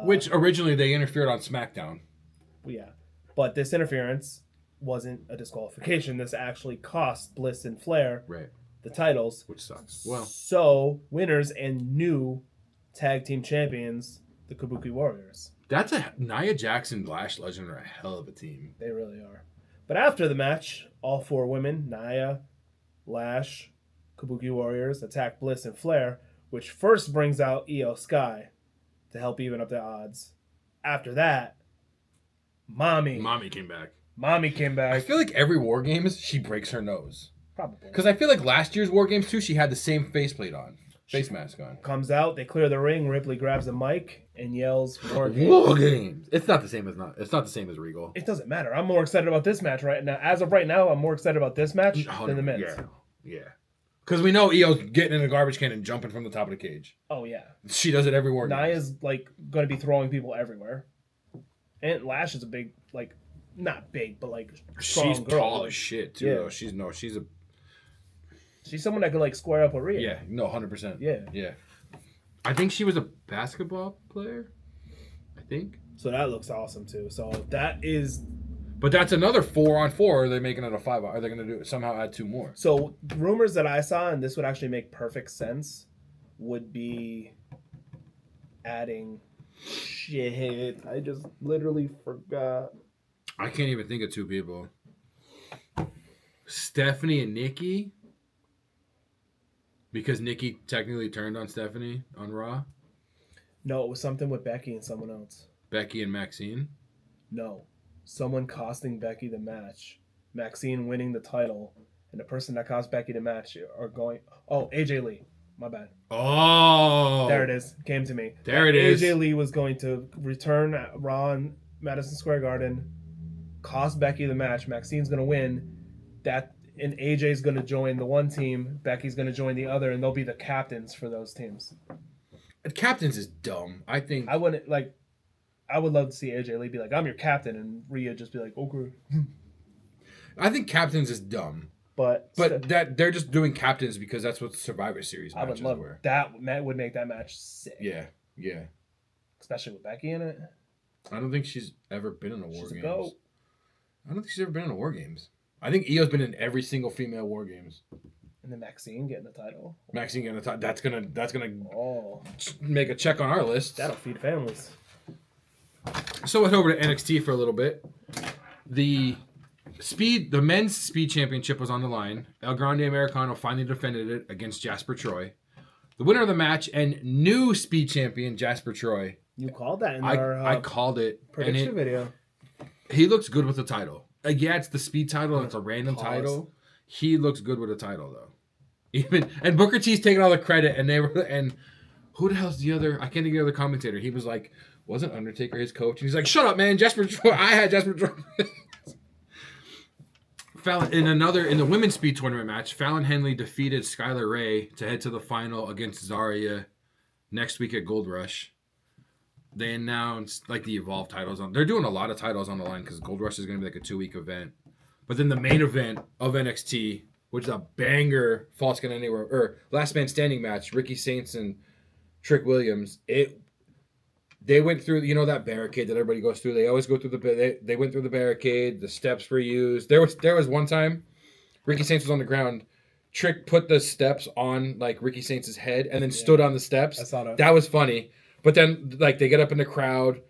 Which originally they interfered on SmackDown. Yeah, but this interference wasn't a disqualification. This actually cost Bliss and Flair the titles. Which sucks. Well, so winners and new tag team champions, the Kabuki Warriors. That's Nia Jax and Lash Legend are a hell of a team. They really are. But after the match, all 4 women, Nia, Lash, Kabuki Warriors, attack Bliss and Flair, which first brings out Io Sky to help even up the odds. After that, Mommy came back. came I back. feel like every War Games, she breaks her nose. Probably. Because I feel like last year's War Games, too, she had the same face mask on. Comes out, they clear the ring, Ripley grabs the mic and yells, War Games. War Games. It's not the same as Regal. It doesn't matter. I'm more excited about this match right now. As of right now, I'm more excited about this match than the men's. Yeah. Because we know Io's getting in a garbage can and jumping from the top of the cage. Oh, yeah. She does it every War Games. Nia's, like, going to be throwing people everywhere. And Lash is a big, like, not big, but, like, strong She's girl. tall as shit, too, Yeah. though. She's someone that could, like, square up with Rhea. Yeah, no, 100%. Yeah. I think she was a basketball player. I think. So that looks awesome, too. So that is... But that's another 4-on-4. Are they making it a 5? Are they going to somehow add 2 more? So rumors that I saw, and this would actually make perfect sense, would be adding... Shit. I just literally forgot. I can't even think of 2 people. Stephanie and Nikki. Because Nikki technically turned on Stephanie on Raw. No, it was something with Becky and someone else. Becky and Maxine. No. Someone costing Becky the match. Maxine winning the title. And the person that cost Becky the match are going... Oh, AJ Lee. My bad. Oh. There it is. Came to me. There it is. AJ Lee was going to return at Raw in Madison Square Garden. Cost Becky the match. Maxine's going to win. And AJ's going to join the one team. Becky's going to join the other. And they'll be the captains for those teams. Captains is dumb. I think. I would love to see AJ Lee be like, I'm your captain. And Rhea just be like, okay. I think captains is dumb. But that they're just doing captains because that's what the Survivor Series I would matches love were. that. Would make that match sick. Yeah. Especially with Becky in it. I don't think she's ever been in a War She's a Games. goat. I don't think she's ever been in a War Games. I think Io's been in every single female War Games. And then Maxine getting the title. Maxine getting the title. That's gonna Oh, make a check on our list. that'll feed families. So let's over to NXT for a little bit. The men's speed championship was on the line. El Grande Americano finally defended it against Jasper Troy. The winner of the match and new speed champion Jasper Troy. You called that in I our called it. prediction video. He looks good with the title. Yeah, it's the speed title. And it's a random Pause. title. He looks good with a title though. And Booker T's taking all the credit. And who the hell's the other? I can't think of the other commentator. He was like, wasn't Undertaker his coach? And he's like, shut up, man. Jasper Troy. I had Jasper Troy. In the women's speed tournament match, Fallon Henley defeated Skylar Ray to head to the final against Zarya next week at Gold Rush. They announced like the Evolve titles on. They're doing a lot of titles on the line because Gold Rush is going to be like a 2-week event. But then the main event of NXT, which is a banger Falls Count Anywhere or Last Man Standing match, Ricky Saints and Trick Williams. They went through, that barricade that everybody goes through. They always go through they went through the barricade. The steps were used. There was one time, Ricky Saints was on the ground. Trick put the steps on like Ricky Saints' head and then stood on the steps. I saw that. That was funny. But then like they get up in the crowd,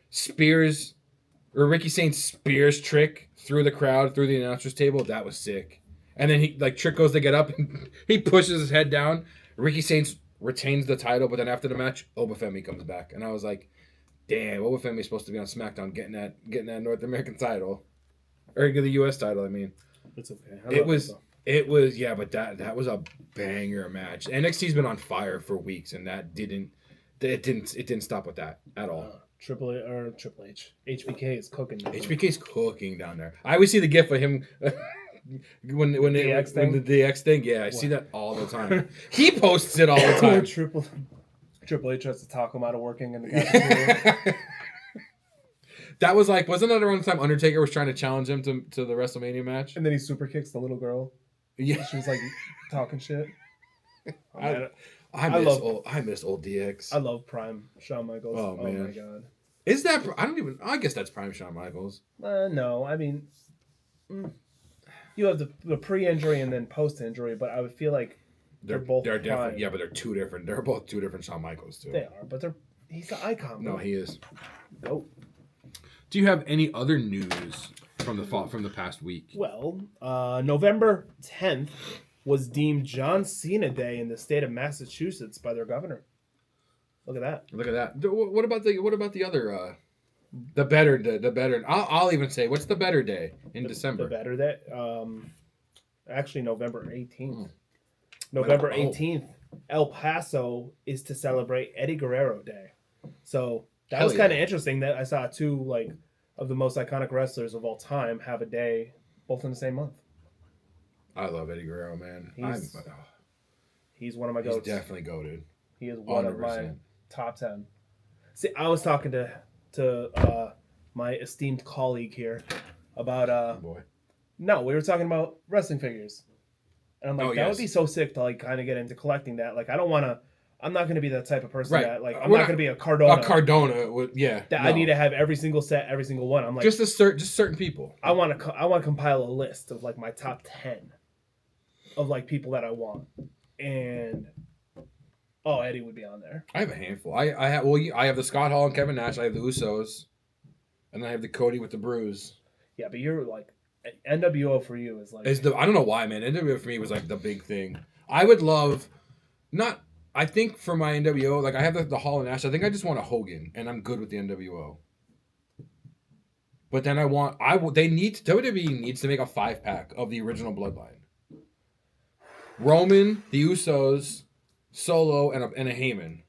Ricky Saints spears Trick through the crowd, through the announcer's table. That was sick. And then Trick goes to get up and he pushes his head down. Ricky Saints retains the title, but then after the match, Obafemi comes back. And I was like, damn, Obafemi's supposed to be on SmackDown getting that North American title. Or the US title, I mean. It's okay. It was but that was a banger match. NXT's been on fire for weeks and it didn't stop with that at all. Triple H. HBK is cooking. HBK's cooking down there. I always see the gif of him when the DX thing. Yeah, I see that all the time. He posts it all the time. Triple H has to talk him out of working in the cafeteria. That was wasn't that around the time Undertaker was trying to challenge him to the WrestleMania match? And then he super kicks the little girl. Yeah, she was like talking shit. I miss old DX. I love Prime Shawn Michaels. Oh man, my god, is that? I guess that's Prime Shawn Michaels. No, I mean, you have the pre-injury and then post-injury, but I would feel like they're different. Yeah, but they're two different. They're both two different Shawn Michaels too. They are, but he's the icon. No, he is. Nope. Do you have any other news? from the past week. Well, November 10th was deemed John Cena Day in the state of Massachusetts by their governor. Look at that. Look at that. What about the other the better? I'll even say, what's the better day in December? The better day. Actually, November 18th. November 18th, El Paso is to celebrate Eddie Guerrero Day. So that Hell was kind of yeah. interesting that I saw two of the most iconic wrestlers of all time have a day both in the same month. I love Eddie Guerrero, man. He's one of my He's goats. definitely goated. He is one of my 100%. top 10. See, I was talking to my esteemed colleague here about Boy. no, we were talking about wrestling figures. And I'm like, that yes. would be so sick to kind of get into collecting that. Like, I'm not going to be that type of person Right. that I'm We're not not- going to be a Cardona. A Cardona, yeah. that no. I need to have every single set, every single one. I'm like, just certain people. I want to compile a list of my top 10 of people that I want. And Eddie would be on there. I have a handful. I have the Scott Hall and Kevin Nash. I have the Usos, and I have the Cody with the bruise. Yeah, but you're NWO for you is I don't know why, man. NWO for me was the big thing. I would love, not. I think for my NWO, I have the Hall and Nash. I think I just want a Hogan, and I'm good with the NWO. But then WWE needs to make a 5-pack of the original Bloodline. Roman, the Usos, Solo, and a Heyman.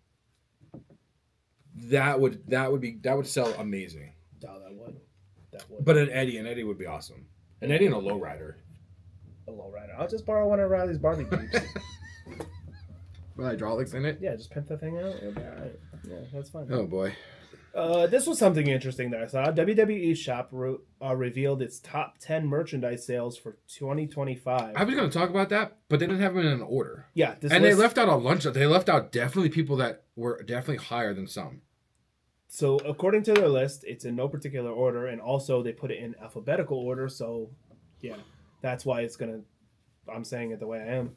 That would sell amazing. Oh, that would. But an Eddie would be awesome. An Eddie and a lowrider. A lowrider. I'll just borrow one of Riley's Barbie Jeeps. With hydraulics in it. Yeah, just pimp the thing out. It'll be all right. Yeah, that's fine. Oh boy. This was something interesting that I saw. WWE Shop revealed its top 10 merchandise sales for 2025. I was going to talk about that, but they didn't have them in an order. Yeah, They left out a lunch. They left out definitely people that were definitely higher than some. So according to their list, it's in no particular order, and also they put it in alphabetical order. So, yeah, that's why I'm saying it the way I am.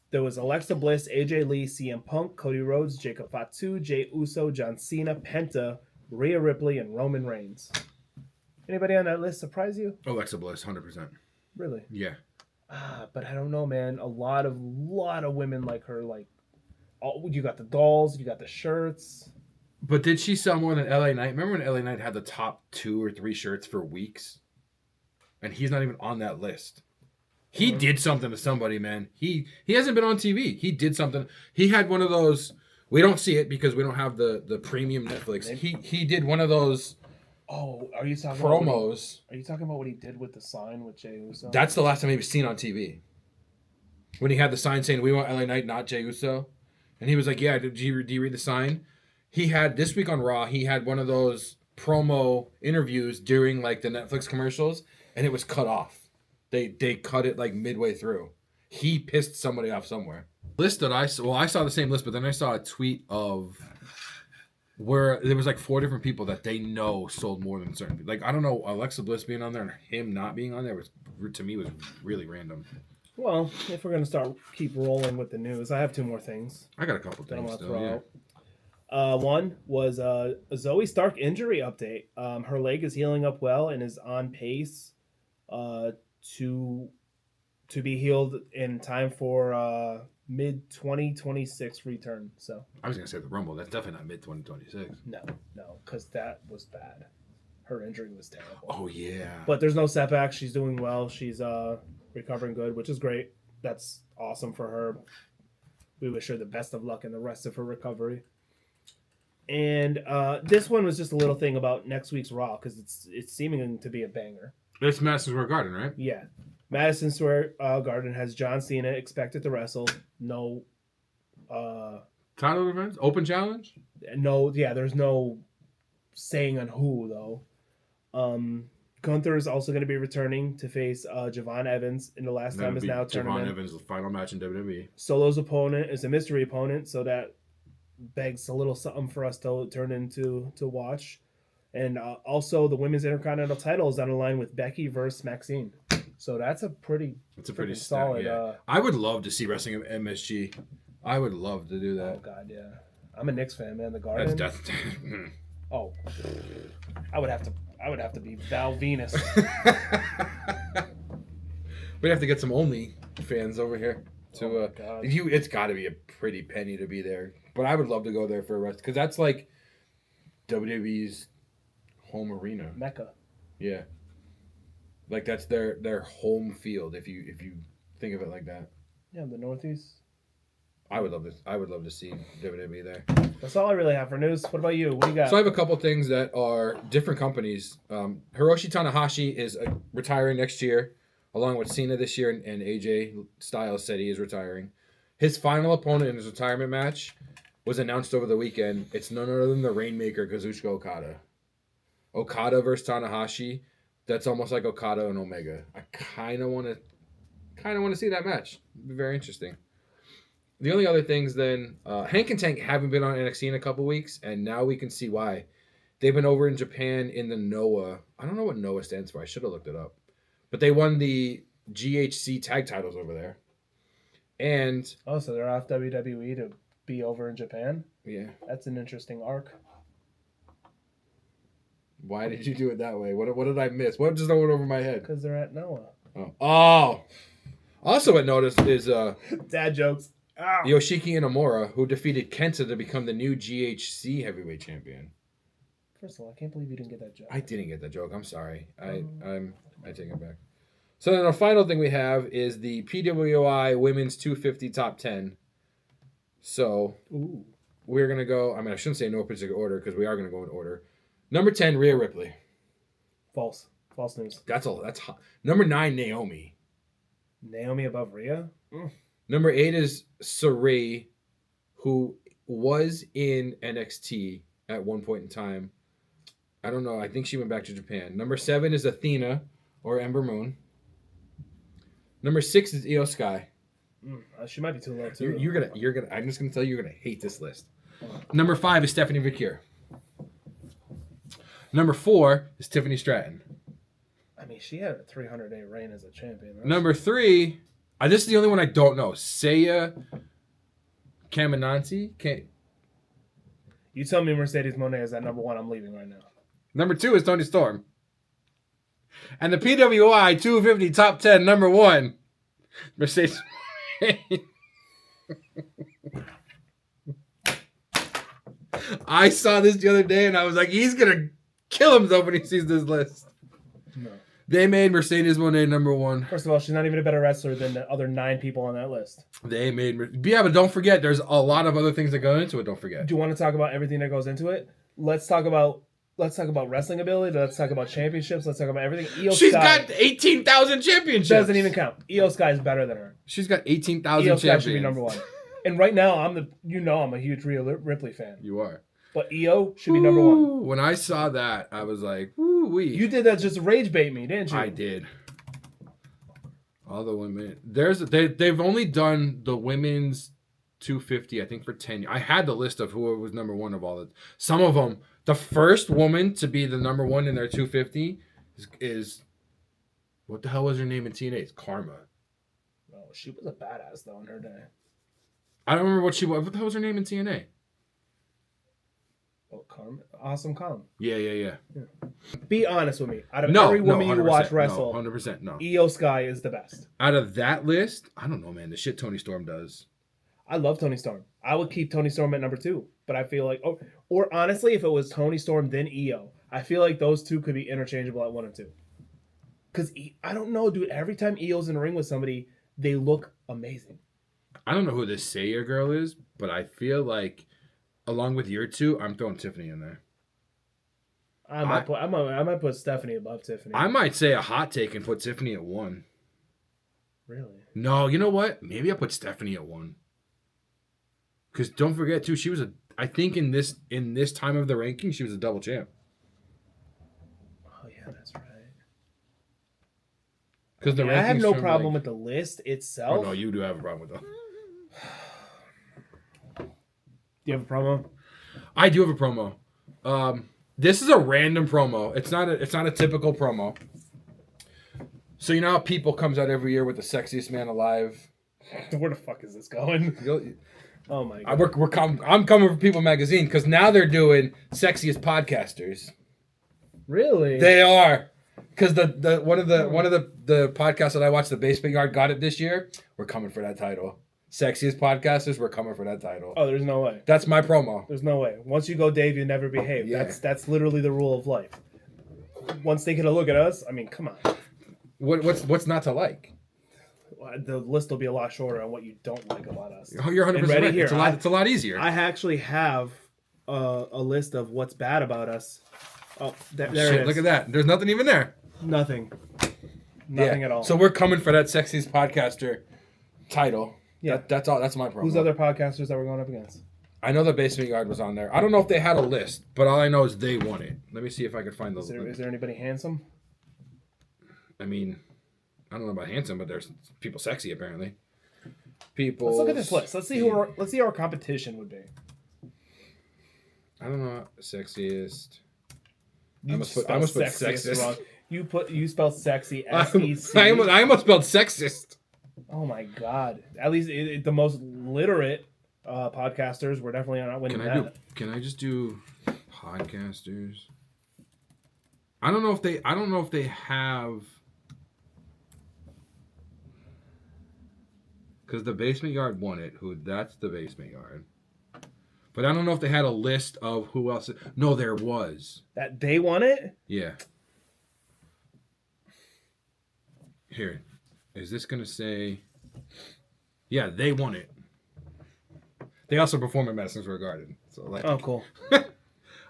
There was Alexa Bliss, AJ Lee, CM Punk, Cody Rhodes, Jacob Fatu, Jey Uso, John Cena, Penta, Rhea Ripley, and Roman Reigns. Anybody on that list surprise you? Alexa Bliss, 100%. Really? Yeah. But I don't know, man. A lot of women like her. You got the dolls, you got the shirts. But did she sell more than LA Knight? Remember when LA Knight had the top 2 or 3 shirts for weeks? And he's not even on that list. He did something to somebody, man. He hasn't been on TV. He did something. He had one of those. We don't see it because we don't have the premium Netflix. He did one of those. Oh, are you talking promos? Are you talking about what he did with the sign with Jey Uso? That's the last time he was seen on TV. When he had the sign saying "We want LA Knight, not Jey Uso," and he was like, "Yeah, do you read the sign?" He had this week on Raw. He had one of those promo interviews during the Netflix commercials, and it was cut off. They cut it midway through. He pissed somebody off somewhere. List that I saw the same list, but then I saw a tweet of where there was 4 different people that they know sold more than certain people. I don't know, Alexa Bliss being on there and him not being on there was really random. Well, if we're gonna keep rolling with the news, I have 2 more things I got a couple that I things want to still. throw Yeah. out. One was a Zoe Stark injury update. Her leg is healing up well and is on pace to be healed in time for mid 2026 return. So I was gonna say the Rumble. That's definitely not mid 2026. no, because that was bad. Her injury was terrible. Oh yeah. But there's no setback. She's doing well. She's recovering good, which is great. That's awesome for her. We wish her the best of luck in the rest of her recovery. And this one was just a little thing about next week's Raw because it's seeming to be a banger. It's Madison Square Garden, right? Yeah. Madison Square Garden has John Cena expected to wrestle. No. Title events? Open challenge? There's no saying on who, though. Gunther is also going to be returning to face Javon Evans in the last time is now tournament. Javon Evans' final match in WWE. Solo's opponent is a mystery opponent, so that begs a little something for us to turn into to watch. And also the women's intercontinental title is on the line with Becky versus Maxine. So that's a pretty solid. Yeah. I would love to see wrestling at MSG. I would love to do that. Oh God, yeah. I'm a Knicks fan, man. The Garden. That's Oh, I would have I would have to be Val Venus. We'd have to get some Only fans over here. Oh my God. It's got to be a pretty penny to be there. But I would love to go there for a rest because that's like WWE's home arena. Mecca. Yeah, like that's their home field. If you think of it like that, Yeah, the Northeast. I would love to see WWE there. That's all I really have for news. What about you? What do you got? So I have a couple things that are different companies. Hiroshi Tanahashi is retiring next year, along with Cena this year, and AJ Styles said he is retiring. His final opponent in his retirement match was announced over the weekend. It's none other than the Rainmaker, Kazuchika Okada. Okada versus Tanahashi. That's almost like Okada and Omega. I kind of want to see that match. It'd be very interesting. The only other things then, Hank and Tank haven't been on NXT in a couple weeks, and now we can see why. They've been over in Japan in the NOAH. I don't know what NOAH stands for. I should have looked it up. But they won the GHC tag titles over there. And Oh, so they're off WWE to be over in Japan? yeah, That's an interesting arc. why did you do it that way? What did I miss? What just went over my head? Because they're at Noah. Oh. Also, what noticed is Dad jokes. Ow. Yoshiki Inamura, who defeated Kenta to become the new GHC heavyweight champion. First of all, I can't believe you didn't get that joke. I didn't get that joke. I'm sorry. I take it back. So then the final thing we have is the PWI Women's 250 Top 10. So Ooh. we're gonna go. I mean, I shouldn't say no particular order because we are gonna go in order. Number 10, Rhea Ripley. False. False news. That's hot. Number 9, Naomi. Naomi above Rhea? Number 8 is Sarai, who was in NXT at one point in time. I don't know. I think she went back to Japan. Number 7 is Athena or Ember Moon. Number 6 is Io Sky. She might be too low too. You're gonna. I'm just gonna tell you, you're gonna hate this list. Number 5 is Stephanie Vicure. Number 4 is Tiffany Stratton. I mean, she had a 300-day reign as a champion. Right? Number 3, this is the only one I don't know. Seiya Caminanti. You tell me Mercedes Moné is at number 1, I'm leaving right now. Number 2 is Toni Storm. And the PWI 250 Top 10, number 1, Mercedes Moné. I saw this the other day and I was like, he's going to kill himself when he sees this list. No. They made Mercedes Moné number 1. First of all, she's not even a better wrestler than the other 9 people on that list. They made... Yeah, but don't forget, there's a lot of other things that go into it, don't forget. Do you want to talk about everything that goes into it? Let's talk about wrestling ability. Let's talk about championships. Let's talk about everything. She's got 18,000 championships. Doesn't even count. Io Sky is better than her. She's got 18,000 Io champions. Sky should be number 1. And right now, I'm a huge Rhea Ripley fan. You are. But Io should be number 1. When I saw that, I was like, woo-wee. You did that just to rage bait me, didn't you? I did. All the women. They've only done the women's 250, I think, for 10 years. I had the list of who was number 1 of all the... Some of them. The first woman to be the number 1 in their 250 is what the hell was her name in TNA? It's Karma. Oh, she was a badass, though, in her day. I don't remember what she was. What the hell was her name in TNA? Oh, Karma. Awesome Calm. Yeah. Be honest with me. Out of every woman you watch wrestle, 100% no. Io Sky is the best. Out of that list, I don't know, man. The shit Toni Storm does. I love Toni Storm. I would keep Toni Storm at number 2. But I feel like... Or honestly, if it was Toni Storm, then Io, I feel like those two could be interchangeable at 1 and 2. Because, I don't know, dude. Every time Io's in the ring with somebody, they look amazing. I don't know who this Seiya girl is, but I feel like, along with your 2, I'm throwing Tiffany in there. I might put Stephanie above Tiffany. I might say a hot take and put Tiffany at 1. Really? No, you know what? Maybe I'll put Stephanie at 1. Because don't forget, too, she was I think in this time of the ranking, she was a double champ. Oh, yeah, that's right. Because I have no problem with the list itself. Oh, no, you do have a problem with that. Do you have a promo? I do have a promo. This is a random promo. It's not a typical promo. So you know how People comes out every year with the sexiest man alive? Where the fuck is this going? Oh my god. I'm coming for People magazine because now they're doing sexiest podcasters. Really? They are. Because one of the podcasts that I watched, the Basement Yard, got it this year. We're coming for that title. Sexiest podcasters, we're coming for that title. Oh, there's no way. That's my promo. There's no way. Once you go Dave, you never behave. Yeah. That's literally the rule of life. Once they get a look at us, I mean, come on. What's not to like? The list will be a lot shorter on what you don't like about us. You're 100% ready right. here. It's a lot easier. I actually have a list of what's bad about us. Oh, there Shit, it is. look at that. There's nothing even there. Nothing. Nothing at all. So we're coming for that sexiest podcaster title. Yeah. That's all. That's my promo. Who's other podcasters that we're going up against? I know the Basement Yard was on there. I don't know if they had a list, but all I know is they won it. Let me see if I can find the. Is there anybody handsome? I mean, I don't know about handsome, but there's people sexy apparently. People. Let's look at this list. Let's see who our competition would be. I don't know. Sexiest. I You almost put sexiest sexist. wrong. You spelled sexy. I SEC. almost spelled sexist. Oh my god! At least the most literate podcasters were definitely not winning that. Can I just do podcasters? I don't know if they have, because the Basement Yard won it. That's the Basement Yard. But I don't know if they had a list of who else. No, there was. That they won it. Yeah. Here. Is this going to say... Yeah, they won it. They also perform at Madison Square Garden. So like, Oh, cool.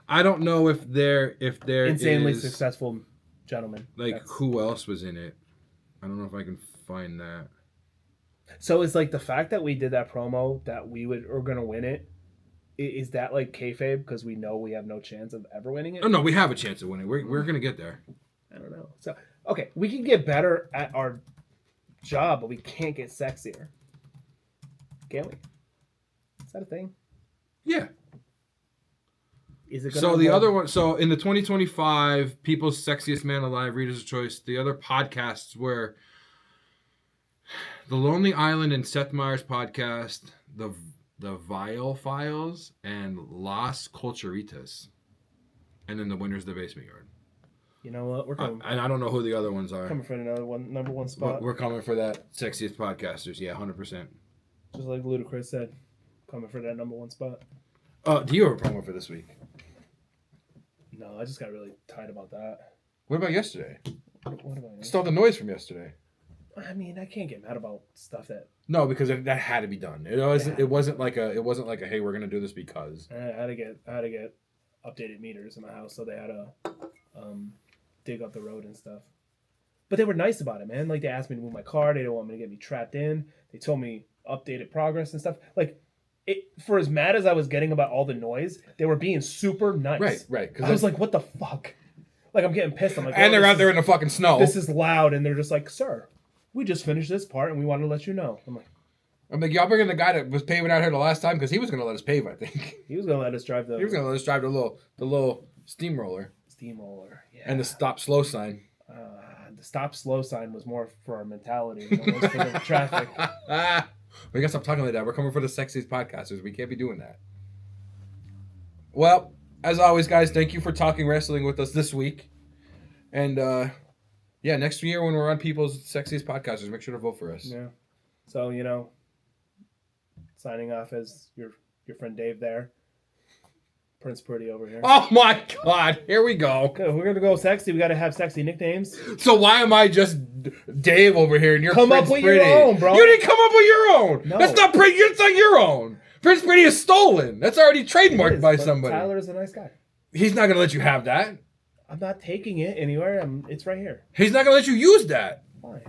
I don't know if they're Insanely is, successful gentlemen. Like, who else was in it? I don't know if I can find that. So it's like the fact that we did that promo that we were going to win it. Is that like kayfabe because we know we have no chance of ever winning it? Oh, no, we have a chance of winning. We're going to get there. I don't know. So, okay, we can get better at our job, but we can't get sexier. Can we? Is that a thing? Yeah. Is it gonna So the involve- other one, so in the 2025 People's Sexiest Man Alive Reader's Choice, the other podcasts were The Lonely Island and Seth Meyers podcast, the Vile Files, and Las Culturitas. And then the winner's the Basement Yard. You know what? We're coming. And I don't know who the other ones are. Coming for another number one spot. We're coming for that sexiest podcasters. Yeah, 100%. Just like Ludacris said, coming for that number one spot. Do you have a promo for this week? No, I just got really tight about that. What about yesterday? What about it? Stole the noise from yesterday. I mean, I can't get mad about stuff that No, because that had to be done. It wasn't like a hey, we're gonna do this because. I had to get updated meters in my house, so they had to dig up the road and stuff. But they were nice about it, man. Like, they asked me to move my car. They didn't want me to get me trapped in. They told me updated progress and stuff. Like, for as mad as I was getting about all the noise, they were being super nice. Right. I was like, what the fuck? Like, I'm getting pissed. I'm like, and they're out there in the fucking snow. This is loud, and they're just like, sir, we just finished this part, and we want to let you know. I'm like, y'all bringing the guy that was paving out here the last time because he was gonna let us pave. I think he was gonna let us drive the little steamroller. Steamroller. Yeah. And the stop slow sign. The stop slow sign was more for our mentality than it was for the traffic. We gotta stop talking like that. We're coming for the sexiest podcasters. We can't be doing that. Well, as always, guys, thank you for talking wrestling with us this week. And next year when we're on People's Sexiest Podcasters, make sure to vote for us. Yeah. So, signing off as your friend Dave there. Prince Pretty over here. Oh my God! Here we go. Okay, if we're gonna go sexy, we gotta have sexy nicknames. So why am I just Dave over here and you're Come Prince up with Pretty? your own, bro. You didn't come up with your own. No. That's not Pretty. It's not your own. Prince Pretty is stolen. That's already trademarked by somebody. Tyler is a nice guy. He's not gonna let you have that. I'm not taking it anywhere. It's right here. He's not gonna let you use that. Why?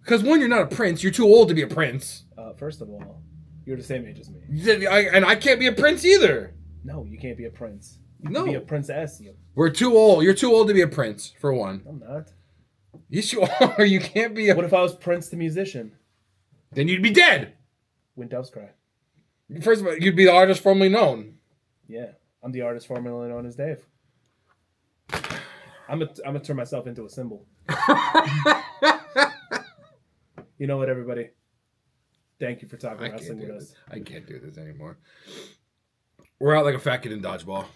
Because one, you're not a prince. You're too old to be a prince. First of all, you're the same age as me. And I can't be a prince either. No, you can't be a prince. You No. can be a princess. We're too old. You're too old to be a prince, for one. I'm not. Yes, you are. You can't be a... What if I was Prince the musician? Then you'd be dead. When Doves Cry. First of all, you'd be the artist formerly known. Yeah, I'm the artist formerly known as Dave. I'm gonna turn myself into a symbol. You know what, everybody? Thank you for talking wrestling with us. I can't do this anymore. We're out like a fat kid in dodgeball.